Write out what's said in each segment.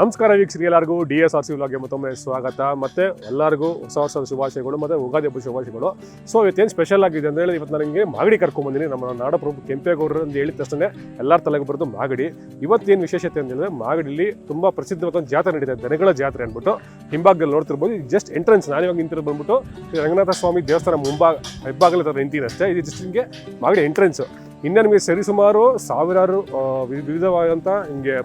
ನಮಸ್ಕಾರ ವೀಕ್ಷಕರಿಗೆ ಎಲ್ಲರಿಗೂ DSRC ವ್ಲಾಗ್ಗೆ ಮತ್ತೊಮ್ಮೆ ಸ್ವಾಗತ. ಮತ್ತೆ ಎಲ್ಲರಿಗೂ ಹೊಸ ವರ್ಷದ ಶುಭಾಶಯಗಳು ಮತ್ತು ಉಗಾದಿ ಹಬ್ಬದ ಶುಭಾಶಯಗಳು. ಸೊ ಇವತ್ತೇನು ಸ್ಪೆಷಲ್ ಆಗಿದೆ ಅಂತ ಹೇಳಿ ಇವತ್ತು ನನಗೆ ಮಾಗಡಿ ಕರ್ಕೊಂಡ್ಬಂದಿನಿ. ನಮ್ಮ ನಾಡಪ್ರಭು ಕೆಂಪೇಗೌಡರು ಅಂತ ಹೇಳಿದ ತಕ್ಷಣ ಎಲ್ಲರ ತಲೆಗೆ ಬರೋದು ಮಾಗಡಿ. ಇವತ್ತೇನು ವಿಶೇಷತೆ ಅಂತ ಹೇಳಿದ್ರೆ ಮಾಗಡಿಲಿ ತುಂಬ ಪ್ರಸಿದ್ಧವಾದ ಜಾತ್ರೆ ನಡೀತಿದೆ, ದನಗಳ ಜಾತ್ರೆ ಅಂದ್ಬಿಟ್ಟು ಹಿಂಭಾಗದಲ್ಲಿ ನೋಡ್ತಿರ್ಬೋದು. ಜಸ್ಟ್ ಎಂಟ್ರೆನ್ಸ್ ನಾನಿವಾಗ ನಿಂತಿರೋ ಬಂದ್ಬಿಟ್ಟು ರಂಗನಾಥ ಸ್ವಾಮಿ ದೇವಸ್ಥಾನ ಹೆಬ್ಬಾಗಲ ಥರ ನಿಂತಿದೆ ಅಷ್ಟೇ. ಇದು ಜಸ್ಟ್ ನಿಮಗೆ ಮಾಗಡಿ ಎಂಟ್ರೆನ್ಸು. ಇನ್ನು ನಿಮಗೆ ಸರಿಸುಮಾರು ಸಾವಿರಾರು ವಿವಿಧವಾದಂಥ ಹಿಂಗೆ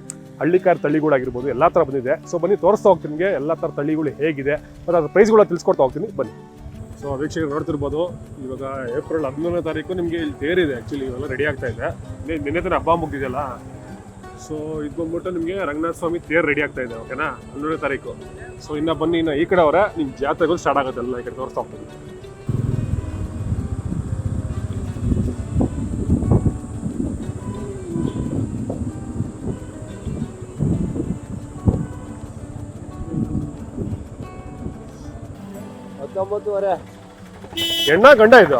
ಹಳ್ಳಿಕಾರ್ ತಳಿಗಳಾಗಿರ್ಬೋದು ಎಲ್ಲ ಥರ ಬಂದಿದೆ. ಸೊ ಬನ್ನಿ ತೋರಿಸ್ತಾ ಹೋಗ್ತೀನಿ ನಿಮಗೆ ಎಲ್ಲ ಥರ ತಳಿಗಳು ಹೇಗಿದೆ ಮತ್ತು ಅದ್ರ ಪ್ರೈಸ್ಗಳ ತಿಳಿಸ್ಕೊಡ್ತಾ ಹೋಗ್ತೀನಿ ಬನ್ನಿ. ಸೊ ವೀಕ್ಷಕರು ನೋಡ್ತಿರ್ಬೋದು, ಇವಾಗ ಏಪ್ರಿಲ್ 11ನೇ ತಾರೀಕು ನಿಮಗೆ ಇಲ್ಲಿ ತೇರಿದೆ. ಆ್ಯಕ್ಚುಲಿ ಇವೆಲ್ಲ ರೆಡಿ ಆಗ್ತಾ ಇದೆ. ನಿನ್ನೆ ತಾನೇ ಹಬ್ಬ ಮುಗಿದೆಯಲ್ಲ. ಸೊ ಇದು ಬಂದ್ಬಿಟ್ಟು ನಿಮಗೆ ರಂಗನಾಥ ಸ್ವಾಮಿ ತೇರು ರೆಡಿ ಆಗ್ತಾ ಇದೆ. ಓಕೆನಾ, 11ನೇ ತಾರೀಕು. ಸೊ ಇನ್ನು ಬನ್ನಿ, ಇನ್ನು ಈ ಕಡೆ ಅವರ ನಿಮ್ಮ ಜಾತ್ರೆಗಳು ಸ್ಟಾರ್ಟ್ ಆಗುತ್ತೆ ಎಲ್ಲ. ಈ ಕಡೆ ತೋರಿಸ್ತಾ ಹೋಗ್ತೀನಿ. ಹೆಣ್ಣ ಗಂಡ ಇದು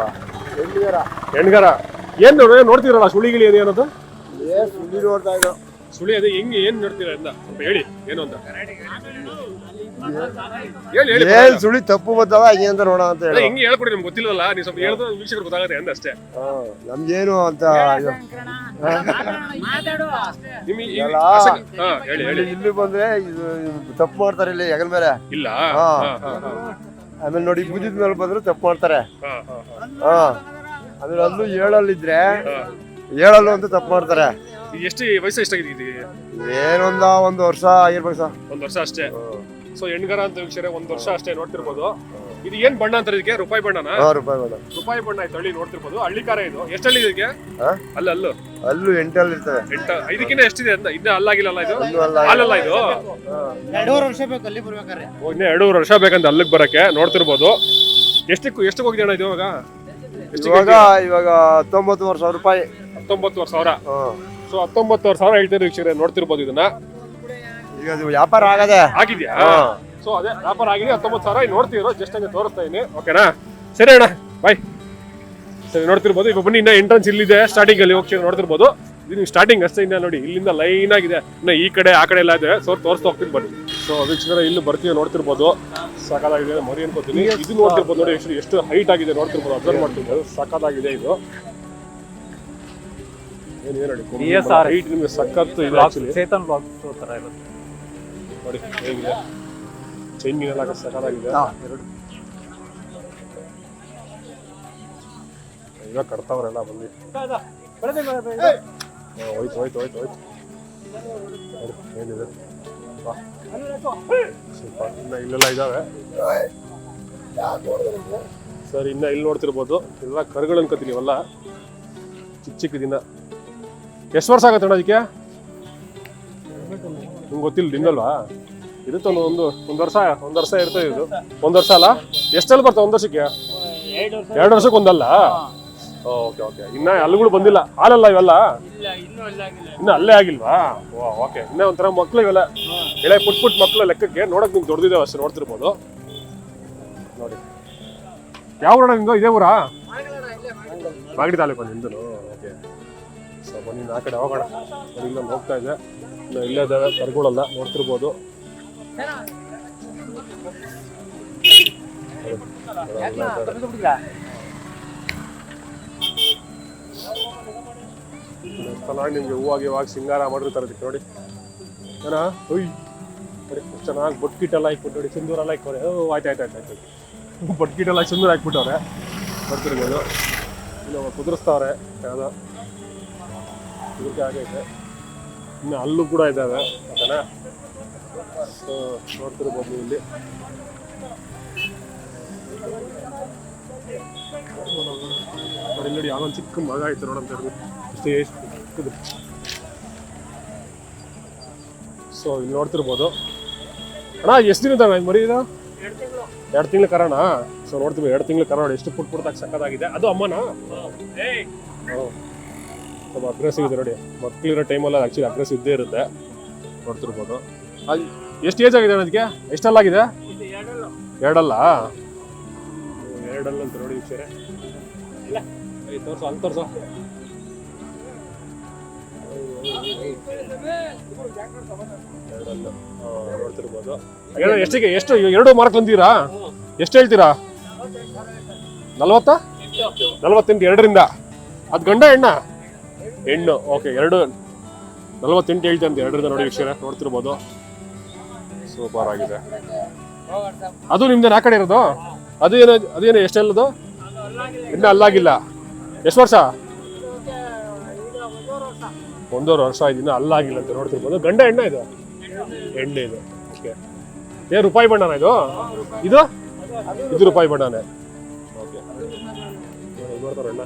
ಹೆಣ್ಗರ ಏನು ನೋಡ್ತೀರಲ್ಲ ಸುಳಿಗಿಳಿ ಅದು ಏನದು ಸುಳಿ ನೋಡ್ತಾ ಇದ್ದು ಸುಳಿ ಅದು ಹೆಂಗೆ ಏನು ನೋಡ್ತೀರಾ ಅಂತ ಸ್ವಲ್ಪ ಹೇಳಿ ಏನು ಅಂತ ಹೇಳಿ ಏನ್ ಸುಳಿ ತಪ್ಪು ಬರ್ತವ ಹಿಂಗೆ ಅಂತ ನೋಡ ಅಂತ ಹೇಳಿ ಹೆಂಗೆ ಹೇಳ್ಕೊಡಿ, ನಮ್ಗೆ ಗೊತ್ತಿಲ್ಲಲ್ಲ. ನೀವು ಸ್ವಲ್ಪ ಹೇಳಿದ್ರೆ ವೀಕ್ಷಕರು ಗೊತ್ತಾಗುತ್ತೆ ಅಂತ ಅಷ್ಟೇ. ನಮ್ಗೇನು ಅಂತ ಹೇಳಿ ಇಲ್ಲಿ ಬಂದ್ರೆ ಇದು ತಪ್ಪು ಮಾಡ್ತಾರೆ. ಇಲ್ಲಿ ಹೆಗಲ್ ಮೇಲೆ ಇಲ್ಲ, ಆಮೇಲೆ ನೋಡಿ ಬುದ್ಧಿದ ಮೇಲೆ ಬಂದ್ರೆ ತಪ್ಪು ಮಾಡ್ತಾರೆ. ಆಮೇಲೆ ಅಲ್ಲೂ ಏಳಲ್ಲಿದ್ರೆ ಏಳಲ್ಲು ಅಂತ ತಪ್ಪು ಮಾಡ್ತಾರೆ. ಎಷ್ಟು ವಯಸ್ಸು ಎಷ್ಟಾಗಿದೆ? ಒಂದು ವರ್ಷ ಆಗಿರ್ಬೇಕು ಸರ್. ಒಂದು ವರ್ಷ ಅಷ್ಟೇ. ಸೊ ಹೆಣ್ಗರ ಅಂತ ವೀಕ್ಷಕರೇ 1 ವರ್ಷ ಅಷ್ಟೇ ನೋಡ್ತಿರ್ಬೋದು. ಇದು ಏನ್ ಬಣ್ಣ ಅಂತಾರೆ ಇದಕ್ಕೆ? ರೂಪಾಯಿ ಬಣ್ಣನಾ? ರೂಪಾಯಿ ಬಣ್ಣ ಆಯ್ತು. ಹಳ್ಳಿ ನೋಡ್ತಿರ್ಬೋದು. ಹಳ್ಳಿ ಕಾರ ಇದು. ಎಷ್ಟು ಹಳ್ಳಿ ಇದಕ್ಕೆ? ಅಲ್ಲು 8 ಅಲ್ಲಿ ಇರ್ತವೆ. 5 ಎಷ್ಟಿದೆ ಅಂತ ಇನ್ನ ಅಲ್ಲಾಗಿಲ್ಲ ಇದು. ಅಲ್ಲಲ್ಲ ಇದು 2.5 ವರ್ಷ ಬೇಕು ಅಲ್ಲಿ ಬರ್ಬೇಕಾದ್ರೆ. ಇನ್ನ 2.5 ವರ್ಷ ಬೇಕಂತ ಅಲ್ಲಿಗೆ ಬರಕ್ಕೆ. ನೋಡ್ತಿರ್ಬೋದು. ಎಷ್ಟು ಹೋಗಿದೆ ಅಣ್ಣ ಇದು ಇವಾಗ? ಇವಾಗ 19,000 ರೂಪಾಯಿ. 19,000. ಸೊ 19,000 ಹೇಳ್ತಾರೆ ವೀಕ್ಷಕರೇ. ನೋಡ್ತಿರ್ಬೋದು ಇದನ್ನ. ಈಗ ಅದು ವ್ಯಾಪಾರ ಆಗಿದ್ಯಾ? ಸೊ ಅದೇ ವ್ಯಾಪಾರ ಆಗಿದೆ. 19,000 ನೋಡ್ತಿರೋ ಜಸ್ಟ್ ಹಂಗೆ ತೋರಿಸ್ತಾ ಇದೀನಿ. ಓಕೆನಾ, ಸರಿ ಅಣ್ಣ, ಬಾಯ್. ಸರಿ, ನೋಡ್ತಿರ್ಬೋದು. ಈಗ ಬನ್ನಿ, ಇನ್ನ ಎಂಟ್ರೆನ್ಸ್ ಇಲ್ಲಿದೆ ಸ್ಟಾರ್ಟಿಂಗ್ ಅಲ್ಲಿ. ಹೋಗಿ ನೋಡ್ತಿರ್ಬೋದು. ಇದು ಸ್ಟಾರ್ಟಿಂಗ್ ಅಷ್ಟೇ. ಇನ್ನ ನೋಡಿ ಇಲ್ಲಿಂದ ಲೈನ್ ಆಗಿದೆ. ಇನ್ನ ಈ ಕಡೆ ಆ ಕಡೆ ಎಲ್ಲ ಇದೆ. ಸೊ ತೋರಿಸ್ತಾ ಹೋಗ್ತೀನಿ ಬನ್ನಿ. ಸೊ ವೀಕ್ಷಕರೇ ಇಲ್ಲಿ ಬರ್ತೀವಿ. ನೋಡ್ತಿರ್ಬೋದು ಸಖತ್ತಾಗಿದೆ. ಮರಿ ಅನ್ಕೋತೀನಿ. ಇದು ನೋಡ್ತಿರ್ಬೋದು ನೋಡಿ ಎಷ್ಟು ಹೈಟ್ ಆಗಿದೆ. ನೋಡ್ತಿರ್ಬೋದು, ಅಬ್ಸರ್ವ್ ಮಾಡ್ತಿರ್ಬೋದು. ಸಖತ್ತಾಗಿದೆ ಇದು. ಹೈಟ್ ನಿಮಗೆ ಸಖತ್ತು ಇದೆ. ಚೇತನ್ ಬ್ಲಾಗ್ಸ್ ತರ ಇರುತ್ತೆ ನೋಡಿ ಹೇಗಿದೆ. ಚೈನಿಗೆಲ್ಲ ಸಖತ್ತಾಗಿದೆ. ಈಗ ಕಟ್ತಾವ್ರೆಲ್ಲ ಬಂದು ಹೋಯ್ತು ಏನಿದೆ ಸ್ವಲ್ಪ ಇನ್ನ ಇಲ್ಲೆಲ್ಲ ಇದಾವೆ. ಸರ್ ಇನ್ನ ಇಲ್ಲಿ ನೋಡ್ತಿರ್ಬೋದು ಎಲ್ಲ ಕರುಗಳು ಅನ್ಕೋತೀನಿ. ಇವೆಲ್ಲ ಚಿಕ್ಕ ದಿನ. ಎಷ್ಟು ವರ್ಷ ಆಗತ್ತೆ ಅಣ್ಣ ಅದಕ್ಕೆ? ನಿಮ್ಗೆ ಗೊತ್ತಿಲ್ಲ ದಿನಲ್ವಾ? ಇರುತ್ತೆ ಒಂದು ವರ್ಷ ಇರ್ತದೆ ಇದು. 1 ವರ್ಷ ಅಲ್ಲ? ಎಷ್ಟೆಲ್ಲ ಬರ್ತವೆ 1 ವರ್ಷಕ್ಕೆ? 2 ವರ್ಷಕ್ಕೆ ಒಂದಲ್ಲ? ಓಕೆ. ಇನ್ನ ಅಲ್ಲುಗಳು ಬಂದಿಲ್ಲ. ಹಾಲಲ್ಲ ಇವೆಲ್ಲ? ಇನ್ನು ಅಲ್ಲೇ ಆಗಿಲ್ವಾ? ಓಕೆ. ಇನ್ನ ಒಂಥರ ಮಕ್ಳು ಇವೆಲ್ಲ ಎಳೆ ಪುಟ್ ಮಕ್ಳು ಲೆಕ್ಕಕ್ಕೆ. ನೋಡಕ್ ನಿಮ್ಗೆ ದೊಡ್ಡದಿದೆ ಅಷ್ಟೇ. ನೋಡ್ತಿರ್ಬೋದು ನೋಡಿ. ಯಾವ ಊರ ನಿಮ್ದು? ಇದೇ ಊರಾ? ಮಾಗಡಿ ತಾಲೂಕು ನಿಮ್ದು? ಓಕೆ. ಸೊ ಬನ್ನಿ ಆ ಕಡೆ ಹೋಗೋಣ. ಇಲ್ಲೊಂದು ಹೋಗ್ತಾ ಇದೆ. ಇನ್ನು ಇಲ್ಲೇ ಇದ್ದಾವೆ ಕರುಗಳೆಲ್ಲ. ನೋಡ್ತಿರ್ಬೋದು. ಚೆನ್ನಾಗಿ ನಿಮ್ಗೆ ಹೂವಾಗಿ ಸಿಂಗಾರ ಮಾಡಿರ್ತಾರೆ ಇದಕ್ಕೆ ನೋಡಿ. ಏನಾ ಒಯ್ ನೋಡಿ ಚೆನ್ನಾಗಿ ಬೊಟ್ಕಿಟ್ಟೆಲ್ಲ ಹಾಕ್ಬಿಟ್ಟು ನೋಡಿ. ಸಿಂಧೂರೆಲ್ಲ ಹಾಕ್ತಾರೆ. ಆಯ್ತು ಬೊಟ್ಕಿಟ್ಟೆಲ್ಲ ಸಿಂಧೂರು ಹಾಕ್ಬಿಟ್ಟವ್ರೆ. ಬರ್ತಿರ್ಬೋದು. ಇನ್ನು ಕುದುರಿಸ್ತಾವ್ರೆ ಯಾವುದೋ ಕುದುರಿಕೆ ಆಗೈತೆ. ಇನ್ನು ಅಲ್ಲೂ ಕೂಡ ಇದ್ದಾವೆ. ಓಕೆನಾ? ಸೊ ನೋಡ್ತಿರ್ಬೋದು ಇಲ್ಲಿ. ನೋಡಿ ಯಾವೊಂದು ಚಿಕ್ಕ ಮಗ ಆಯ್ತು ನೋಡಂತ ಇಷ್ಟೇ ಚಿಕ್ಕದು. ಸೊ ಇಲ್ಲಿ ನೋಡ್ತಿರ್ಬೋದು. ಅಣ್ಣ ಎಷ್ಟು ದಿನ ಇದ್ದಾವೆ ಮರಿ ಇದು? 2 ತಿಂಗಳು ಕರೋಣ. ಸೊ ನೋಡ್ತೀವಿ 2 ತಿಂಗಳು ಕರೋಣ. ಎಷ್ಟು ಪುಟ್ಟಾಗಿ ಸಕ್ಕತ್ತಾಗಿದೆ. ಅದು ಅಮ್ಮನಾ? ಸ್ವಲ್ಪ ಅಗ್ರೆಸಿವ್ ಇದೆ ನೋಡಿ. ಮಕ್ಕಳಿರೋ ಟೈಮಲ್ಲಿ ಆ್ಯಕ್ಚುಲಿ ಅಗ್ರೆಸಿವ್ ಇದ್ದೇ ಇರುತ್ತೆ. ನೋಡ್ತಿರ್ಬೋದು. ಎಷ್ಟು ಏಜ್ ಆಗಿದೆ ಅದಕ್ಕೆ? ಎಷ್ಟಲ್ಲಾಗಿದೆ? 2 ಅಲ್ಲ? 2 ಅಂತ ನೋಡಿ ವೀಕ್ಷಕರೇ. ತೋರ್ಸು ಅಲ್ಲಿ ತೋರ್ಸು. ನೋಡ್ತಿರ್ಬೋದು. ಎಷ್ಟು ಎರಡು ಮಾರ್ಕ್ ತಂದಿರಾ? ಎಷ್ಟು ಹೇಳ್ತೀರಾ? 48 ಎರಡರಿಂದ. ಅದು ಗಂಡ ಹೆಣ್ಣ? ಹೆಣ್ಣು. ಓಕೆ, 48 ಹೇಳ್ತಂತೆ ಎರಡರಿಂದ. ನೋಡಿ ವೀಕ್ಷಕರೇ, ನೋಡ್ತಿರ್ಬೋದು. ಸೂಪರ್ ಆಗಿದೆ. ಅದು ನಿಮ್ದೇನು ಆ ಕಡೆ ಇರೋದು? ಅದೇನು ಎಷ್ಟೆಲ್ಲದು? ಇನ್ನ ಅಲ್ಲಾಗಿಲ್ಲ. ಎಷ್ಟು ವರ್ಷ? 1.5 ವರ್ಷ ಆಯ್ತು, ಇನ್ನು ಅಲ್ಲಾಗಿಲ್ಲ ಅಂತ. ನೋಡ್ತಿರ್ಬೋದು. ಗಂಡ ಹೆಣ್ಣ ಇದು? ಹೆಣ್ಣೆ ಇದು. ಓಕೆ, ಏ ರೂಪಾಯಿ ಬಣ್ಣನ ಇದು? ಇದು ರೂಪಾಯಿ ಬಣ್ಣನೇ. ಓಕೆ, ನೋಡ್ತಾರಣ್ಣ.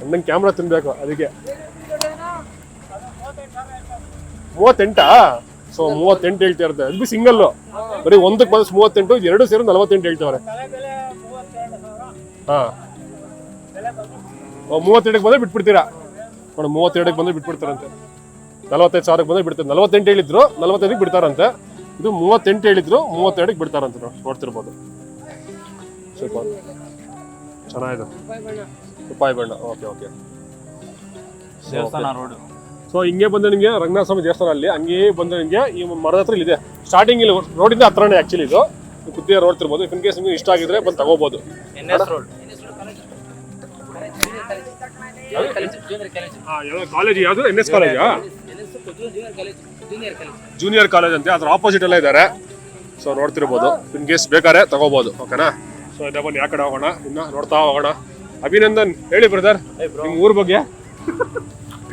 ಅಣ್ಣಂಗೆ ಕ್ಯಾಮ್ರಾ ತಿನ್ಬೇಕು, ಅದಕ್ಕೆ. 38? ಸೊ 38 ಹೇಳ್ತಾ ಇರುತ್ತೆ. ಅದು ಬಿ ಸಿಂಗಲ್ಲು. ಬರೀ ಒಂದಕ್ಕೆ ಬಂದು 38, 2 ಸೇರಿ 48 ಹೇಳ್ತಾವ್ರೆ. ಹಾ, 32ಕ್ಕೆ ಬಂದ್ರೆ ಬಿಟ್ಬಿಡ್ತೀರಾ ನೋಡಿ. 32ಕ್ಕೆ ಬಂದ್ರೆ ಬಿಟ್ಬಿಡ್ತಾರಂತೆ. 45,000ಕ್ಕೆ ಬಂದ್ರೆ ಬಿಡ್ತಾರೆ. 48 ಹೇಳಿದ್ರು, 45ಕ್ಕೆ ಬಿಡ್ತಾರಂತೆ. ಇದು 38 ಹೇಳಿದ್ರು, 32ಕ್ಕೆ ಬಿಡ್ತಾರಂತೆ. ನೋಡ್ತಿರ್ಬೋದು. ಸೂಪರ್, ಚೆನ್ನಾಗಿದೆ. ರೂಪಾಯಿ ಬಣ್ಣ. Okay okay. ದೇವಸ್ಥಾನ ರೋಡ್. ಸೊ ಹಿಂಗೆ ಬಂದ್ರೆ ನಿಮಗೆ ರಂಗನಾಥ ಸ್ವಾಮಿ ದೇವಸ್ಥಾನ ಅಲ್ಲಿ ಹಂಗೆ ಬಂದ್ರೆ ನಿಮಗೆ ಈ ಮರದ ಹತ್ರ ಇಲ್ಲಿದೆ. ಸ್ಟಾರ್ಟಿಂಗ್ ಇಲ್ಲಿ ರೋಡಿಂದ ಹತ್ರನೇ ಆಕ್ಚುಲಿ ಇದು. ಕುತ್ತಿಗೆ ನೋಡ್ತಿರ್ಬೋದು. ಇನ್ ಕೇಸ್ ನಿಮ್ಗೆ ಇಷ್ಟ ಆಗಿದ್ರೆ ಬಂದು ತಗೋಬಹುದು. ಕಾಲೇಜ್ ಯಾವುದು? NS ಕಾಲೇಜಾ? ಜೂನಿಯರ್ ಕಾಲೇಜ್ ಅಂತೆ. ಅದ್ರ ಆಪೋಸಿಟ್ ಎಲ್ಲ ಇದ್ದಾರೆ. ಸೊ ನೋಡ್ತಿರ್ಬೋದು. ಇನ್ ಕೇಸ್ ಬೇಕಾದ್ರೆ ತಗೋಬಹುದು. ಓಕೆನಾ? ಸೊ ಇದೇ ಬನ್ನಿ, ಆ ಕಡೆ ಹೋಗೋಣ. ಇನ್ನ ನೋಡ್ತಾ ಹೋಗೋಣ. ಅಭಿನಂದನ್, ಹೇಳಿ ಬ್ರದರ್ ನಿಮ್ ಊರ್ ಬಗ್ಗೆ.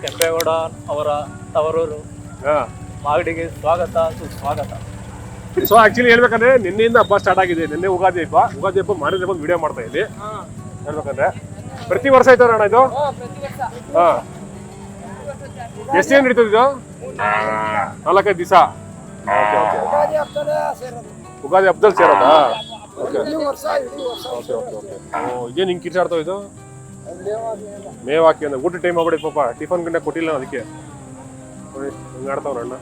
ಕೆಂಪೇಗೌಡ ಅವರ ತವರೂರು ಮಾಗಡಿಗೆ ಸ್ವಾಗತ ಸುಸ್ವಾಗತ. ಸೊ ಆಕ್ಚುಲಿ ಹೇಳ್ಬೇಕಂದ್ರೆ ನಿನ್ನೆಯಿಂದ ಹಬ್ಬ ಸ್ಟಾರ್ಟ್ ಆಗಿದೆ. ನಿನ್ನೆ ಯುಗಾದಿ ಹಬ್ಬ. ಯುಗಾದಿ ಹಬ್ಬ ಮಾಡಿದ್ರೆ ಬಂದು ವಿಡಿಯೋ ಮಾಡ್ತಾ ಇದ್ವಿ. ಹೇಳ್ಬೇಕಂದ್ರೆ ಪ್ರತಿ ವರ್ಷ ಆಯ್ತಾರ ಅಣ್ಣ ಇದು? ಹಾ, ಎಷ್ಟು ನಡೀತದೆ ಇದು? 4-5 ದಿವಸ. ಯುಗಾದಿ ಹಬ್ಬದಲ್ಲಿ ಸೇರೋದಾ? ಇದೇನು ಹಿಂಗೆ ಕಿರ್ಚಾಡ್ತಾವ ಇದು? ಮೇವ್ ಹಾಕಿ ಅಂದ್ರೆ ಊಟ ಟೈಮ್ ಆಗ್ಬಿಡಿ ಪಾಪ. ಟಿಫನ್ ಗಂಟೆ ಕೊಟ್ಟಿಲ್ಲ ಅದಕ್ಕೆ. ನೋಡಿ ಹಿಂಗೆ ಆಡ್ತಾವ್ರ ಅಣ್ಣ.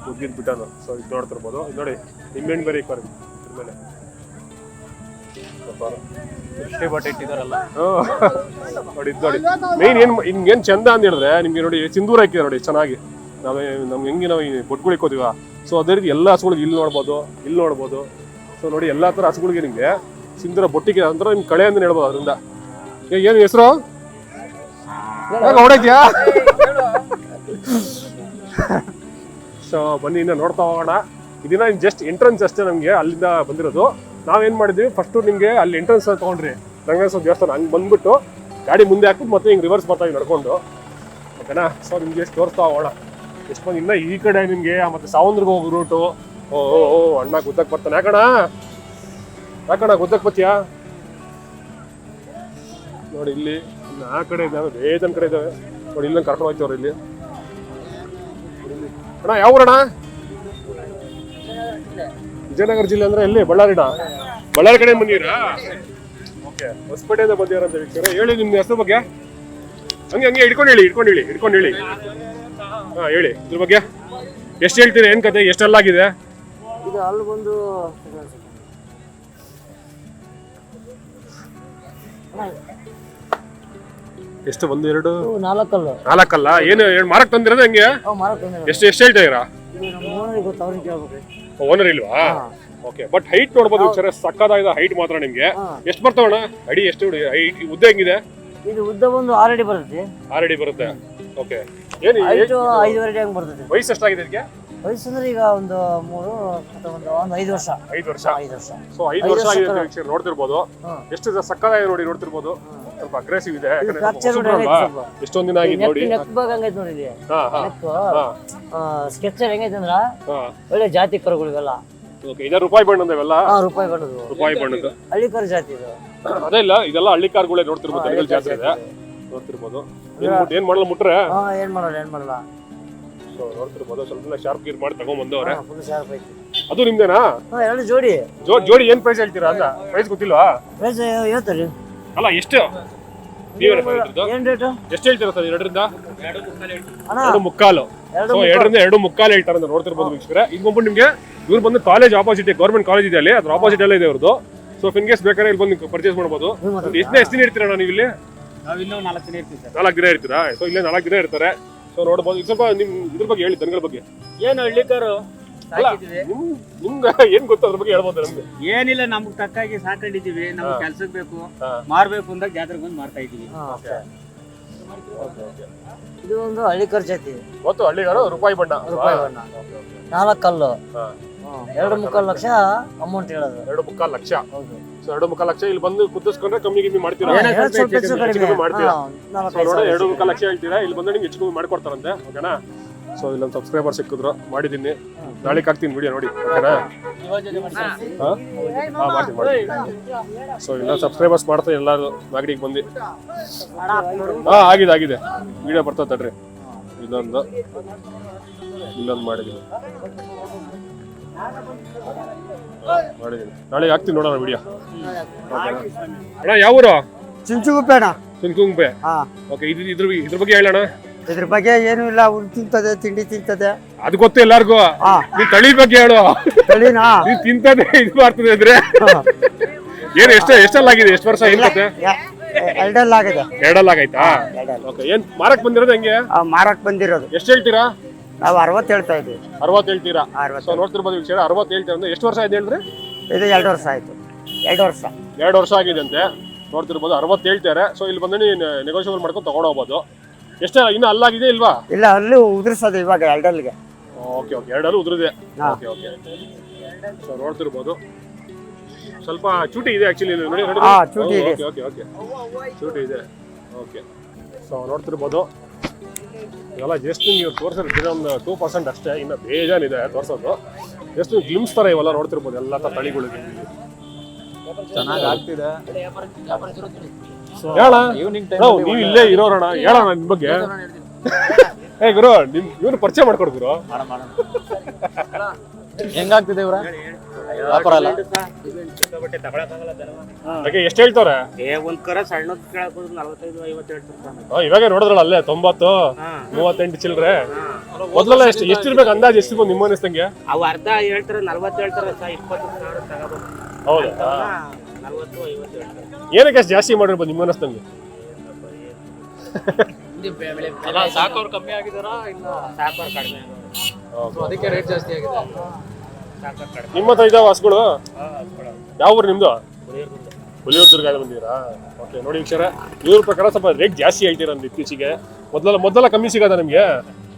ಮುಗ್ಗಿದ್ ಬಿಟ್ಟಾನು. ಸೊ ಇದು ನೋಡ್ತಿರ್ಬೋದು. ನೋಡಿ ನಿಂಬೆಹಣ್ಣು ಬೇರೆ ಇಕ್ಕಾರೆ ಮೇಲೆ. ಬಟ್ಟೆ ಇಟ್ಟಿದಾರಲ್ಲ ನೋಡಿ ಇದು ನೋಡಿ. ಮೇನ್ ಏನ್ ಚಂದ ಅಂತ ಹೇಳಿದ್ರೆ ನಿಮ್ಗೆ ನೋಡಿ ಸಿಂಧೂರ ಹಾಕಿದೆ ನೋಡಿ ಚೆನ್ನಾಗಿ. ನಮ್ಗೆ ಹೆಂಗೆ ನಾವು ಬೊಟ್ಗಳು ಇಕ್ಕೋತೀವ. ಸೊ ಅದೇ ರೀತಿ ಎಲ್ಲ ಹಸುಗಳಿಗೆ ಇಲ್ಲಿ ನೋಡ್ಬೋದು. ಸೊ ನೋಡಿ ಎಲ್ಲಾ ತರ ಹಸುಗಳಿಗೆ ನಿಮ್ಗೆ ಸಿಂಧೂರ ಬೊಟ್ಟಿಗೆ ಅಂದ್ರೆ ನಿಮ್ ಕಳೆ ಅಂತ ಹೇಳ್ಬೋದು. ಅದರಿಂದ ಏನು ಹೆಸರು ಹೊಡೈತ್ಯಾ? ಸೊ ಬನ್ನಿ ಇನ್ನ ನೋಡ್ತಾ ಹೋಗೋಣ. ಇದನ್ನ ಜಸ್ಟ್ ಎಂಟ್ರೆನ್ಸ್ ಅಷ್ಟೇ ನಮ್ಗೆ ಅಲ್ಲಿಂದ ಬಂದಿರೋದು. ನಾವೇನ್ ಮಾಡಿದ್ವಿ, ಫಸ್ಟ್ ನಿಮ್ಗೆ ಅಲ್ಲಿ ಎಂಟ್ರೆನ್ಸ್ ತಗೊಂಡ್ರಿ ರಂಗನಾಥ ದೇವಸ್ಥಾನ. ಹಂಗೆ ಬಂದ್ಬಿಟ್ಟು ಗಾಡಿ ಮುಂದೆ ಹಾಕ್ಬಿಟ್ಟು ಮತ್ತೆ ಹಿಂಗೆ ರಿವರ್ಸ್ ಬರ್ತಾ ನಡ್ಕೊಂಡು. ಓಕೆನಾ? ಸೊ ನಿಮ್ಗೆ ಎಷ್ಟು ತೋರಿಸ್ತಾ ಹೋಗೋಣ. ಎಷ್ಟು ಮಂದಿ ಇನ್ನ ಈ ಕಡೆ ನಿಮ್ಗೆ ಮತ್ತೆ ಸಾವಂದ್ರಿಗೆ ಹೋಗೋ ರೂಟು. ಓ ಅಣ್ಣ ಗುದ್ದಕ್ ಬರ್ತಾನೆ. ಯಾಕಣ್ಣ ಗುದ್ದಕ್ ಬರ್ತೀಯಾ? ನೋಡಿ ಇಲ್ಲಿ ಆ ಕಡೆ ಇದ್ದಾವೆ, ಬೇಜನ್ ಕಡೆ ಇದ್ದಾವೆ ನೋಡಿ. ಇಲ್ಲಂಗೆ ಕರ್ಕೊಂಡು ಹೋಗ್ತವ್ರು ಇಲ್ಲಿ. ಅಣ್ಣ ಯಾವ ಊರಣ್ಣ? ವಿಜಯನಗರ ಜಿಲ್ಲೆ ಅಂದ್ರೆ ಎಲ್ಲಿ? ಬಳ್ಳಾರಿ ಕಡೆ ಬಂದಿರಾ? ಓಕೆ, ಹೊಸಪೇಟೆಯಿಂದ ಬಂದಿರಂತ ವೀಕ್ಷಕರೇ. ಹೇಳಿ ನಿಮ್ಮ ಹೆಸರು ಬಗ್ಗೆ. ಹಂಗೆ ಹಿಡ್ಕೊಂಡು ಹೇಳಿ. ಹಾ ಹೇಳಿ ಇದ್ರ ಬಗ್ಗೆ. ಎಷ್ಟು ಹೇಳ್ತೀರಿ? ಏನ್ ಕತೆ? ಎಷ್ಟೆಲ್ಲಾಗಿದೆ ಇದು? ಅಲ್ಲಿ ಬಂದು ಎಷ್ಟು? 1, 2, 4 ಏನು ಮಾರಕ್ ತಂದಿರೋದು ಹೆಂಗೆ? ಎಷ್ಟು ಹೇಳ್ತಾ ಇದೀರಾ? ಓನರ್ ಇಲ್ವಾ? ಓಕೆ, ಬಟ್ ಹೈಟ್ ನೋಡ್ಬೋದು ಸರ್. ಸಕ್ಕದಾಗಿದೆ ಹೈಟ್ ಮಾತ್ರ. ನಿಮ್ಗೆ ಎಷ್ಟು ಬರ್ತಾವಣ್ಣ ಅಡಿ? ಎಷ್ಟು ಉದ್ದ ಹೆಂಗಿದೆ? ಇದು ಉದ್ದ ಒಂದು 6 ಅಡಿ ಬರುತ್ತೆ. 6 ಅಡಿ ಬರುತ್ತೆ. ಓಕೆ, ಏನು 5 ಅಡಿ ಹಂಗೆ ಬರ್ತದೆ. ವಯಸ್ಸು ಎಷ್ಟಾಗಿದೆ ಇದಕ್ಕೆ? ವಯಸ್ಸು ಅಂದ್ರೆ ಈಗ ಒಂದು 3 ಅಥವಾ ಒಂದು 5 ವರ್ಷ. 5 ವರ್ಷ. ಸೊ 5 ವರ್ಷ ಆಗಿದೆ ನೋಡ್ತಿರ್ಬೋದು. ಎಷ್ಟು ಸಕ್ಕದಾಗಿದೆ ನೋಡಿ. ನೋಡ್ತಿರ್ಬೋದು. ಸ್ವಲ್ಪ ಅಗ್ರೆಸಿವ್ ಇದೆ. ಎಷ್ಟೊಂದ್ ದಿನ ಆಗಿದೆ ನೋಡಿ. ಸ್ಕೆಚರ್ ಹೆಂಗೈತೆ ಅಂದ್ರ ಒಳ್ಳೆ ಜಾತಿ ಕರುಗಳಿವೆಲ್ಲ. ಇದ ರೂಪಾಯಿ ಬಣ್ಣದ ಇವೆಲ್ಲ? ರೂಪಾಯಿ ಬಣ್ಣದ ಹಳ್ಳಿ ಕಾರು ಜಾತಿ ಇದು. ಅದೇ ಇಲ್ಲ, ಇದೆಲ್ಲ ಹಳ್ಳಿ ಕಾರುಗಳೇ. ನೋಡ್ತಿರ್ಬೋದು, ತೆಲುಗು ಜಾತಿ ಇದೆ. ನೋಡ್ತಿರ್ಬೋದು. ಏನ್ ಮಾಡಲ್ಲ ಮುಟ್ರೆ? ಏನ್ ಮಾಡಲ್ಲ. ಸೊ ನೋಡ್ತಿರ್ಬೋದು. ಸ್ವಲ್ಪ ಶಾರ್ಪ್ ಗೀರ್ ಮಾಡಿ ತಗೊಂಡ್ಬಂದವ್ರೆ. ಅದು ಅದು ನಿಮ್ದೇನಾ? 2 ಜೋಡಿ. ಜೋಡಿ ಏನ್ ಪ್ರೈಸ್ ಹೇಳ್ತೀರಾ? ಅಂತ ಪ್ರೈಸ್ ಗೊತ್ತಿಲ್ವಾ? ಪ್ರೈಸ್ ಹೇಳ್ತಾರೆ ಅಲ್ಲ, ಎಷ್ಟು ನೀವೇ ಏನ್ ರೇಟು? ಎಷ್ಟು ಹೇಳ್ತೀರಾ ಸರ್? 2ರಿಂದ 2.25. ಸೊ 2ರಿಂದ 2.25 ಹೇಳ್ತಾರೆ ಅಂತ ನೋಡ್ತಿರ್ಬೋದು ವೀಕ್ಷಕರೇ. ಈಗ ಬಂದ್ಬಿಟ್ಟು ನಿಮ್ಗೆ ಇವ್ರು ಬಂದು ಕಾಲೇಜ್ ಆಪೋಸಿಟ್, ಗೌರ್ಮೆಂಟ್ ಕಾಲೇಜ್ ಇದೆ ಅಲ್ಲಿ, ಅದ್ರ ಆಪೋಸಿಟ್ ಎಲ್ಲ ಇದೆ ಅವ್ರದ್ದು. ಸೊ ಇನ್ ಕೇಸ್ ಬೇಕಾದ್ರೆ ಇಲ್ಲಿ ಬಂದು ಪರ್ಚೇಸ್ ಮಾಡ್ಬೋದು. ಎಷ್ಟು ದಿನ ಇರ್ತೀರಣ್ಣ ನೀವು ಇಲ್ಲಿ? ನಾವಿನ್ನೂ 4 ದಿನ ಇರ್ತೀವಿ ಸರ್. 4 ದಿನ ಇರ್ತೀರಾ? ಸೊ ಇಲ್ಲೇ 4 ದಿನ ಇರ್ತಾರೆ. ಸೊ ನೋಡ್ಬೋದು. ಈಗ ಸ್ವಲ್ಪ ನಿಮ್ ಇದ್ರ ಬಗ್ಗೆ ಹೇಳಿ, ದನಗಳ ಬಗ್ಗೆ. ಏನು ಹಳ್ಳಿಕಾರು ಅಲ್ಲ, ಸಾಕಿದೀವಿ. ನಿಮ್ಗೆ ಏನ್ ಗೊತ್ತು ಅದ್ರ ಬಗ್ಗೆ ಹೇಳ್ಬೋದು ನಮ್ಗೆ? ಏನಿಲ್ಲ, ನಮ್ಗೆ ತಕ್ಕಾಗಿ ಸಾಕೊಂಡಿದೀವಿ. ನಮ್ಗೆ ಕೆಲ್ಸಕ್ಕೆ ಬೇಕು, ಹಾ. ಮಾರ್ಬೇಕು ಅಂದಾಗ ಜಾತ್ರೆಗೆ ಬಂದು ಮಾರ್ತಾ ಇದೀವಿ. ಇದು ಒಂದು ಹಳ್ಳಿ ಖರ್ಚೈತಿ. ಗೊತ್ತು, ಹಳ್ಳಿಗಾರು ರೂಪಾಯಿ ಬಣ್ಣ. ರೂಪಾಯಿ ಬಣ್ಣ. 4 ಕಲ್ಲು. ಹಾ. 2.25 ಲಕ್ಷ ಅಮೌಂಟ್ ಹೇಳೋದು. 2.25 ಲಕ್ಷ. ಹೌದು. ಸೊ 2.25 ಲಕ್ಷ ಇಲ್ಲಿ ಬಂದು ಕುದಿಸ್ಕೊಂಡ್ರೆ ಕಮ್ಮಿ ಮಾಡ್ತೀರಾ? ಏನೋ ಸ್ವಲ್ಪ ಸ್ವಲ್ಪ ಹೆಚ್ಚು ಹೆಚ್ಚು ಕಡಿಮೆ. ಕಮ್ಮಿ ಮಾಡ್ತೀರಾ? ಹಾ, 4-5 ಸೊ ನೋಡಿ, ಸಾವಿರ. 2.25 ಲಕ್ಷ ಹೇಳ್ತೀರಾ, ಇಲ್ಲಿ ಬಂದು ನಿಮ್ಗೆ ಹೆಚ್ಚು ಕಮ್ಮಿ ಮಾಡ್ಕೊಡ್ತಾರಂತೆ. ಓಕೆನಾ? ಸೊ ಇಲ್ಲೊಂದು ಸಬ್ಸ್ಕ್ರೈಬರ್ ಸಿಕ್ಕಿದ್ರು, ಮಾಡಿದ್ದೀನಿ. ನಾಳೆಗೆ ಹಾಕ್ತೀನಿ ವಿಡಿಯೋ ನೋಡಿ. ಓಕೆನಾ? ಮಾಡ್ತೀನಿ. ಸೊ ಇಲ್ಲ ಸಬ್ಸ್ಕ್ರೈಬರ್ಸ್ ಮಾಡ್ತಾರೆ ಎಲ್ಲರೂ ಮಾಗಡಿಗೆ ಬಂದು. ಆಗಿದೆ ವಿಡಿಯೋ ಬರ್ತದೆ ತಡ್ರಿ. ಇಲ್ಲೊಂದು ಮಾಡಿದ್ದೀನಿ. ನಾಳೆಗೆ ಹಾಕ್ತೀನಿ ನೋಡೋಣ ವಿಡಿಯೋ. ಅಣ್ಣ ಯಾವ ಊರು? ಚಿಂಚುಗುಪ್ಪೆ ಅಣ್ಣ. ಚಿನ್ಕುಂಬೆ. ಹಾ. ಓಕೆ, ಇದ್ರ ಬಗ್ಗೆ ಹೇಳೋಣ. ಇದ್ರ ಬಗ್ಗೆ ಏನು ಇಲ್ಲ, ಹುಲ್ ತಿಂತದೆ, ತಿಂಡಿ ತಿಂತದೆ. ಅದು ಗೊತ್ತು ಎಲ್ಲಾರ್ಗು. ಹಾ. ನೀ ತಳಿ ಬಗ್ಗೆ ಹೇಳು. ತಳಿನಾ? ನೀ ತಿಂತದೆ ಇದು ಮಾಡ್ತದೆ ಅಂದ್ರೆ ಏನು ಎಷ್ಟೆಲ್ಲ ಆಗಿದೆ? ಎಷ್ಟು ವರ್ಷ ಏನ್ ಕತೆ? 2 ಆಗಿದೆ. 2 ಆಗೈತಾ? ಓಕೆ, ಏನ್ ಮಾರಕ್ ಬಂದಿರೋದು ಹೆಂಗೆ? ಮಾರಕ್ ಬಂದಿರೋದು. ಎಷ್ಟು ಹೇಳ್ತೀರಾ? ನಾವು 60 ಹೇಳ್ತಾ ಇದ್ವಿ. 60 ಹೇಳ್ತೀರಾ? 60. ಸೊ ನೋಡ್ತಿರ್ಬೋದು ವಿಷಯ, 60 ಹೇಳ್ತೀರಾ ಅಂದ್ರೆ ಎಷ್ಟು ವರ್ಷ ಆಯ್ತು ಹೇಳ್ರಿ? ಇದು 2 ವರ್ಷ ಆಯ್ತು. 2 ವರ್ಷ. 2 ವರ್ಷ ಆಗಿದೆ ಅಂತೆ. ನೋಡ್ತಿರ್ಬೋದು 60 ಹೇಳ್ತಾರೆ. ಸೊ ಇಲ್ಲಿ ಬಂದು ನೆಗೋಷಿಯೇಬಲ್ ಮಾಡ್ಕೊಂಡು ತಗೊಂಡು ಹೋಗ್ಬೋದು. ಎಷ್ಟು ಇನ್ನು ಅಲ್ಲಾಗಿದೆ ಇಲ್ವಾ? ಇಲ್ಲ, ಅಲ್ಲೂ ಉದುರ್ಸೋದು ಇವಾಗ 2 ಓಕೆ, 2 ಉದುರಿದೆ. ಹಾ. ಓಕೆ. ಸೊ ನೋಡ್ತಿರ್ಬೋದು ಸ್ವಲ್ಪ ಚೂಟಿ ಇದೆ ಆಕ್ಚುಲಿ. ನೋಡಿ. ಹಾ, ಚೂಟಿ ಇದೆ. ಓಕೆ, ಚೂಟಿ ಇದೆ. ಓಕೆ. ಸೊ ನೋಡ್ತಿರ್ಬೋದು ಇವೆಲ್ಲ ಜಸ್ಟ್ ನೀವು ತೋರಿಸಿರ್ತೀರ ಒಂದು 2% ಅಷ್ಟೇ, ಇನ್ನು ಬೇಜಾನಿದೆ ತೋರಿಸೋದು. ಎಷ್ಟು ಗ್ಲಿಮ್ಸ್ ಥರ ಇವೆಲ್ಲ ನೋಡ್ತಿರ್ಬೋದು ಎಲ್ಲ ತಳಿಗಳಿಗೆ. ಚೆನ್ನಾಗಿ ಆಗ್ತಿದೆ. ಹೇಳ ಈವ್ನಿಂಗ್ ನೀವು ಇಲ್ಲೇ ಇರೋರಣ, ಹೇಳೋಣ ನಿಮ್ ಬಗ್ಗೆ. ಏ ಗುರು, ಇವ್ರು ಪರಿಚಯ ಮಾಡ್ಕೊಡ್ಗುರು. ಹೆಂಗಾಗ್ತಿದೆ ಇವ್ರ ವ್ಯಾಪಾರ ಎಲ್ಲ? ಎಷ್ಟು ಹೇಳ್ತಾರೆ? ಒಂದ್ ಕರ ಸಣ್ಣ ಕೇಳಕ್ 45-50 ಹೇಳ್ತಾರೆ. ಇವಾಗ ನೋಡಿದ್ರಲ್ಲ ಅಲ್ಲೇ 90, 38 ಚಿಲ್ರೆ. ಮೊದಲೆಲ್ಲ ಎಷ್ಟಿರ್ಬೇಕು ಅಂದಾಜು? ಎಷ್ಟಿರ್ಬೋದು ನಿಮ್ಮ ಅನಿಸ್ತಂಗೆ? ಅವು ಅರ್ಧ ಹೇಳ್ತಾರೆ, 40 ಹೇಳ್ತಾರೆ, 20 ಸಾವಿರ ತಗೋಬೋದು. ಹೌದಾ? 40-50 ಹೇಳ್ತಾರೆ. ಏನಕ್ಕೆ ಅಷ್ಟು ಜಾಸ್ತಿ ಮಾಡಿರ್ಬೋದು ನಿಮ್ಮ ಅನಿಸ್ತಂಗೆ? ಸಾಕೋರು ಕಮ್ಮಿ ಆಗಿದಾರ, ಇಲ್ಲ ಸಾಕೋರು ಕಡಿಮೆ ಅದಕ್ಕೆ ರೇಟ್ ಜಾಸ್ತಿ ಆಗಿದೆ. ನಿಮ್ಮ ಹತ್ರ ಇದಾವ ಹಸುಗಳು? ಯಾವ ಊರು ನಿಮ್ದು? ಹುಲಿಯೂರು ದುರ್ಗ ಬಂದಿರಾ? ಓಕೆ. ನೋಡಿ ವೀಕ್ಷರ, ಇವ್ರ ಪ್ರಕಾರ ಸ್ವಲ್ಪ ರೇಟ್ ಜಾಸ್ತಿ ಹೇಳ್ತೀರ ಅಂತ ಇತ್ತೀಚೆಗೆ. ಮೊದಲೆಲ್ಲ ಕಮ್ಮಿ ಸಿಗದ ನಿಮ್ಗೆ?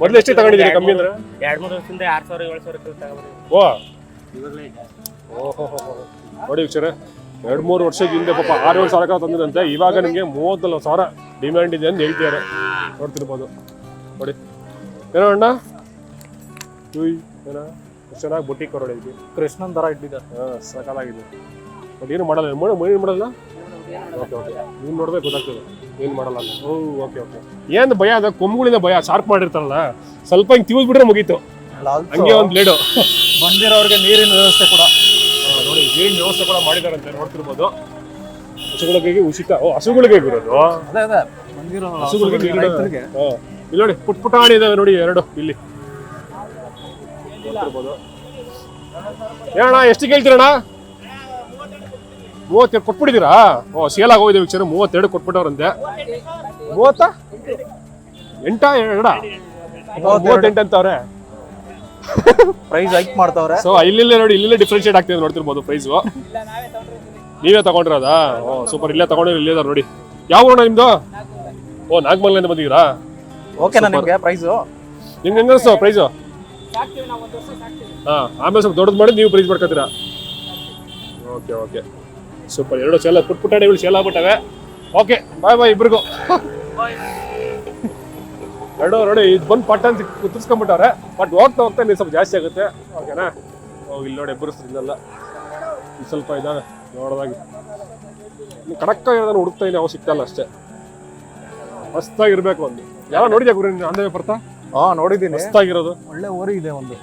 ಮೊದಲು ಎಷ್ಟೇ ತಗೊಂಡಿದ್ದೀರಿ ಕಮ್ಮಿ ಅಂದ್ರೆ? 2-3 ವರ್ಷದಿಂದ 6,000-7,000 ತಗೋಬೋದು. ಓಹೋ. ನೋಡಿ ವೀಕ್ಷರ, 2-3 ವರ್ಷದ ಹಿಂದೆ ಪಾಪ 6-7 ಸಾವಿರ ತಂದಿದಂತೆ. ಇವಾಗ ನಿಮ್ಗೆ 34,000 ಡಿಮ್ಯಾಂಡ್ ಇದೆ ಅಂತ ಹೇಳ್ತಿದ್ದಾರೆ. ನೋಡ್ತಿರ್ಬೋದು ನೋಡಿ. ಏನೋ ಅಣ್ಣ ಏನೋ ಎಷ್ಟು ಚೆನ್ನಾಗಿ ಬುಟ್ಟಿ ಕೊರಡಿದ್ವಿ. ಕೃಷ್ಣನ್ ತರ ಇಟ್ಟಿದ್ದಾರೆ. ಸಕಾಲಾಗಿದೆ. ಬಟ್ ಏನು ಮಾಡಲ್ಲ, ಏನು ಮಾಡಲ್ಲ. ಓಕೆ. ನೀವು ನೋಡಿದ್ರೆ ಗೊತ್ತಾಗ್ತದೆ ಏನು ಮಾಡಲ್ಲ ಅಂತ. ಓಕೆ. ಏನು ಭಯ ಅದ? ಕೊಂಬುಗಳಿಂದ ಭಯ. ಶಾರ್ಪ್ ಮಾಡಿರ್ತಾರಲ್ಲ, ಸ್ವಲ್ಪ ಹಿಂಗೆ ತಿವಿದ್ಬಿಟ್ರೆ ಮುಗೀತು. ಹಂಗೆ ಒಂದು ಬ್ಲೇಡು. ಬಂದಿರೋರಿಗೆ ನೀರಿನ ವ್ಯವಸ್ಥೆ ಕೂಡ ನೋಡಿ, ನೀರಿನ ವ್ಯವಸ್ಥೆ ಕೂಡ ಮಾಡಿದಾರಂತೆ. ನೋಡ್ತಿರ್ಬೋದು ಹಸುಗಳಿಗೆ ಉಚಿತ. ಹಸುಗಳಿಗೆ ಇರೋದು ಅದೇ ಬಂದಿರೋ ಹಸುಗಳಿಗೆ ಇಲ್ಲಿ ನೋಡಿ, ಪುಟ್ಟಾಣಿ ಇದಾವೆ ನೋಡಿ 2 ಇಲ್ಲಿ. ಏನಣ್ಣ ಎಷ್ಟು ಕೇಳ್ತೀರಣ್ಣ? 32 ಕೊಟ್ಬಿಟ್ಟಿದ್ದೀರಾ? ಸೇಲ್ ಆಗೋಗಿದೆ ವೀಕ್ಷರ. 32 ಕೊಟ್ಬಿಟ್ಟವ್ರಂತೆ. 38 ಅಂತವ್ರೆ. ಪ್ರೈಸ್ ಹೈಕ್ ಮಾಡ್ತಾವ್ರೆ. ಸೊ ಇಲ್ಲೇ ನೋಡಿ, ಇಲ್ಲೇ ಡಿಫ್ರೆನ್ಶಿಯೇಟ್ ಆಗ್ತಿದೆ. ನೋಡ್ತಿರ್ಬೋದು ಪ್ರೈಸು. ನೀವೇ ತಗೊಂಡಿರೋದಾ? ಸೂಪರ್. ಇಲ್ಲೇ ತಗೊಂಡಿರೋ, ಇಲ್ಲೇ ನೋಡಿ. ಯಾವ ಊರಣ್ಣ ನಿಮ್ದು? ನಾಗಮಂಗಲಿಂದ ಬಂದಿದ್ದೀರಾ? ಓಕೆನಾ ನಿಮ್ಗೆ ಪ್ರೈಸು? ನಿಮ್ಗೆ ಹೆಂಗ ಅನಿಸ್ತು ಪ್ರೈಸು? ಆಮೇಲೆ ಸ್ವಲ್ಪ ದೊಡ್ಡದು ಮಾಡಿ ನೀವು ಪ್ರೈಸ್ ಮಾಡ್ಕೊತೀರಾ? ಓಕೆ. ಸೂಪರ್. 2 ಸೇಲ್ ಪುಟ್ಟಾಣಿಗಳು ಸೇಲ್ ಆಗ್ಬಿಟ್ಟವೆ. ಓಕೆ, ಬಾಯ್ ಇಬ್ರಿಗೂ. 2 ನೋಡಿ, ಇದು ಬಂದು ಪಟ್ಟ ಅಂತ ಕುತ್ತಿಸ್ಕೊಂಡ್ಬಿಟ್ಟವ್ರೆ. ಬಟ್ ಹೋಗ್ತಾ ನೀವು ಸ್ವಲ್ಪ ಜಾಸ್ತಿ ಆಗುತ್ತೆ. ಓಕೆನಾ? ಇಲ್ಲಿ ನೋಡಿ, ಎಬ್ಬರಿಸ್ತಿದ್ದಲ್ಲ ಇದು ಸ್ವಲ್ಪ ಇದಾವೆ ನೋಡೋದಾಗಿ. ಕಡಕ್ಕಾಗಿರೋದನ್ನು ಹುಡುಕ್ತಾ ಇದ್ದೀನಿ, ಅವು ಸಿಗ್ತಲ್ಲ ಅಷ್ಟೇ. ಮಸ್ತಾಗಿರ್ಬೇಕು ಒಂದು. ಯಾವ ನೋಡಿದ್ಯಾ ಗುರು ಆಂಧ್ರ ಬರ್ತಾ? ನೋಡಿದ್ದೀನಿ. ಮಸ್ತಾಗಿರೋದು ಒಳ್ಳೆ ಊರಿ ಇದೆ ಒಂದು.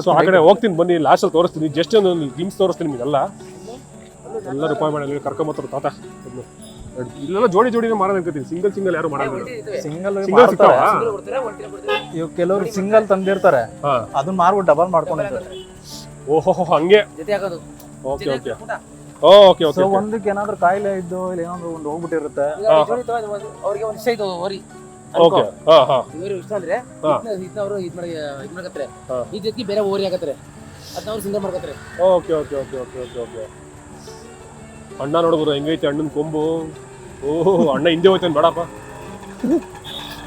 ಸೊ ಆ ಕಡೆ ಹೋಗ್ತೀನಿ ಬನ್ನಿ, ಲಾಸ್ಟಲ್ಲಿ ತೋರಿಸ್ತೀನಿ. ಜಸ್ಟ್ ಒಂದು ಗ್ಲಿಮ್ಸ್ ತೋರಿಸ್ತೀನಿ ನಿಮಗೆಲ್ಲ. ಎಲ್ಲ ರೂಪಾಯಿ ಮಾಡಿ ಕರ್ಕೊಂಬತ್ತಾರೆ ತಾತ. ಇಲ್ಲೆಲ್ಲ ಜೋಡಿ ಮಾರೋದು ಅನ್ಕೋತೀನಿ. ಸಿಂಗಲ್ ಯಾರು ಮಾಡೋದಿಲ್ಲ. ಸಿಂಗಲ್ ಸಿಗ್ತಾವ? ಇವ್ ಕೆಲವರು ಸಿಂಗಲ್ ತಂದಿರ್ತಾರೆ, ಅದನ್ನ ಮಾರ್ಬಿಟ್ಟು ಡಬಲ್ ಮಾಡ್ಕೊಂಡಿರ್ತಾರೆ. ಓಹೋ ಹಂಗೆ. ಜೊತೆ ಹಾಕೋದು. ಓಕೆ. ಓಕೆ ಓಕೆ ಸೊ ಒಂದಕ್ಕೆ ಏನಾದ್ರು ಕಾಯಿಲೆ ಇದ್ದು ಇಲ್ಲ ಏನಾದ್ರು ಒಂದು ಹೋಗ್ಬಿಟ್ಟಿರುತ್ತೆ. ಅವ್ರಿಗೆ ಒಂದು ಇಷ್ಟ ಇದು ಓರಿ ಓಕೆ ಹಾ ಹಾ ಇವರು ಇಷ್ಟ ಅಂದ್ರೆ ಇದನ್ನ ಅವರು ಇದು ಮಾಡಕತ್ತಾರೆ ಈ ಜೊತೆಗೆ ಬೇರೆ ಓರಿ ಆಗತ್ತಾರೆ ಅದನ್ನ ಅವ್ರು ಸಿಂಗಲ್ ಮಾಡ್ಕತ್ತಾರೆ. Okay okay okay okay okay okay ಅಣ್ಣ ನೋಡ್ಬೋದು ಹೆಂಗೈತೆ ಅಣ್ಣನ ಕೊಂಬು. ಓಹೋ ಅಣ್ಣ ಹಿಂದೆ ಹೋಯ್ತಾನೆ ಬೇಡಪ್ಪ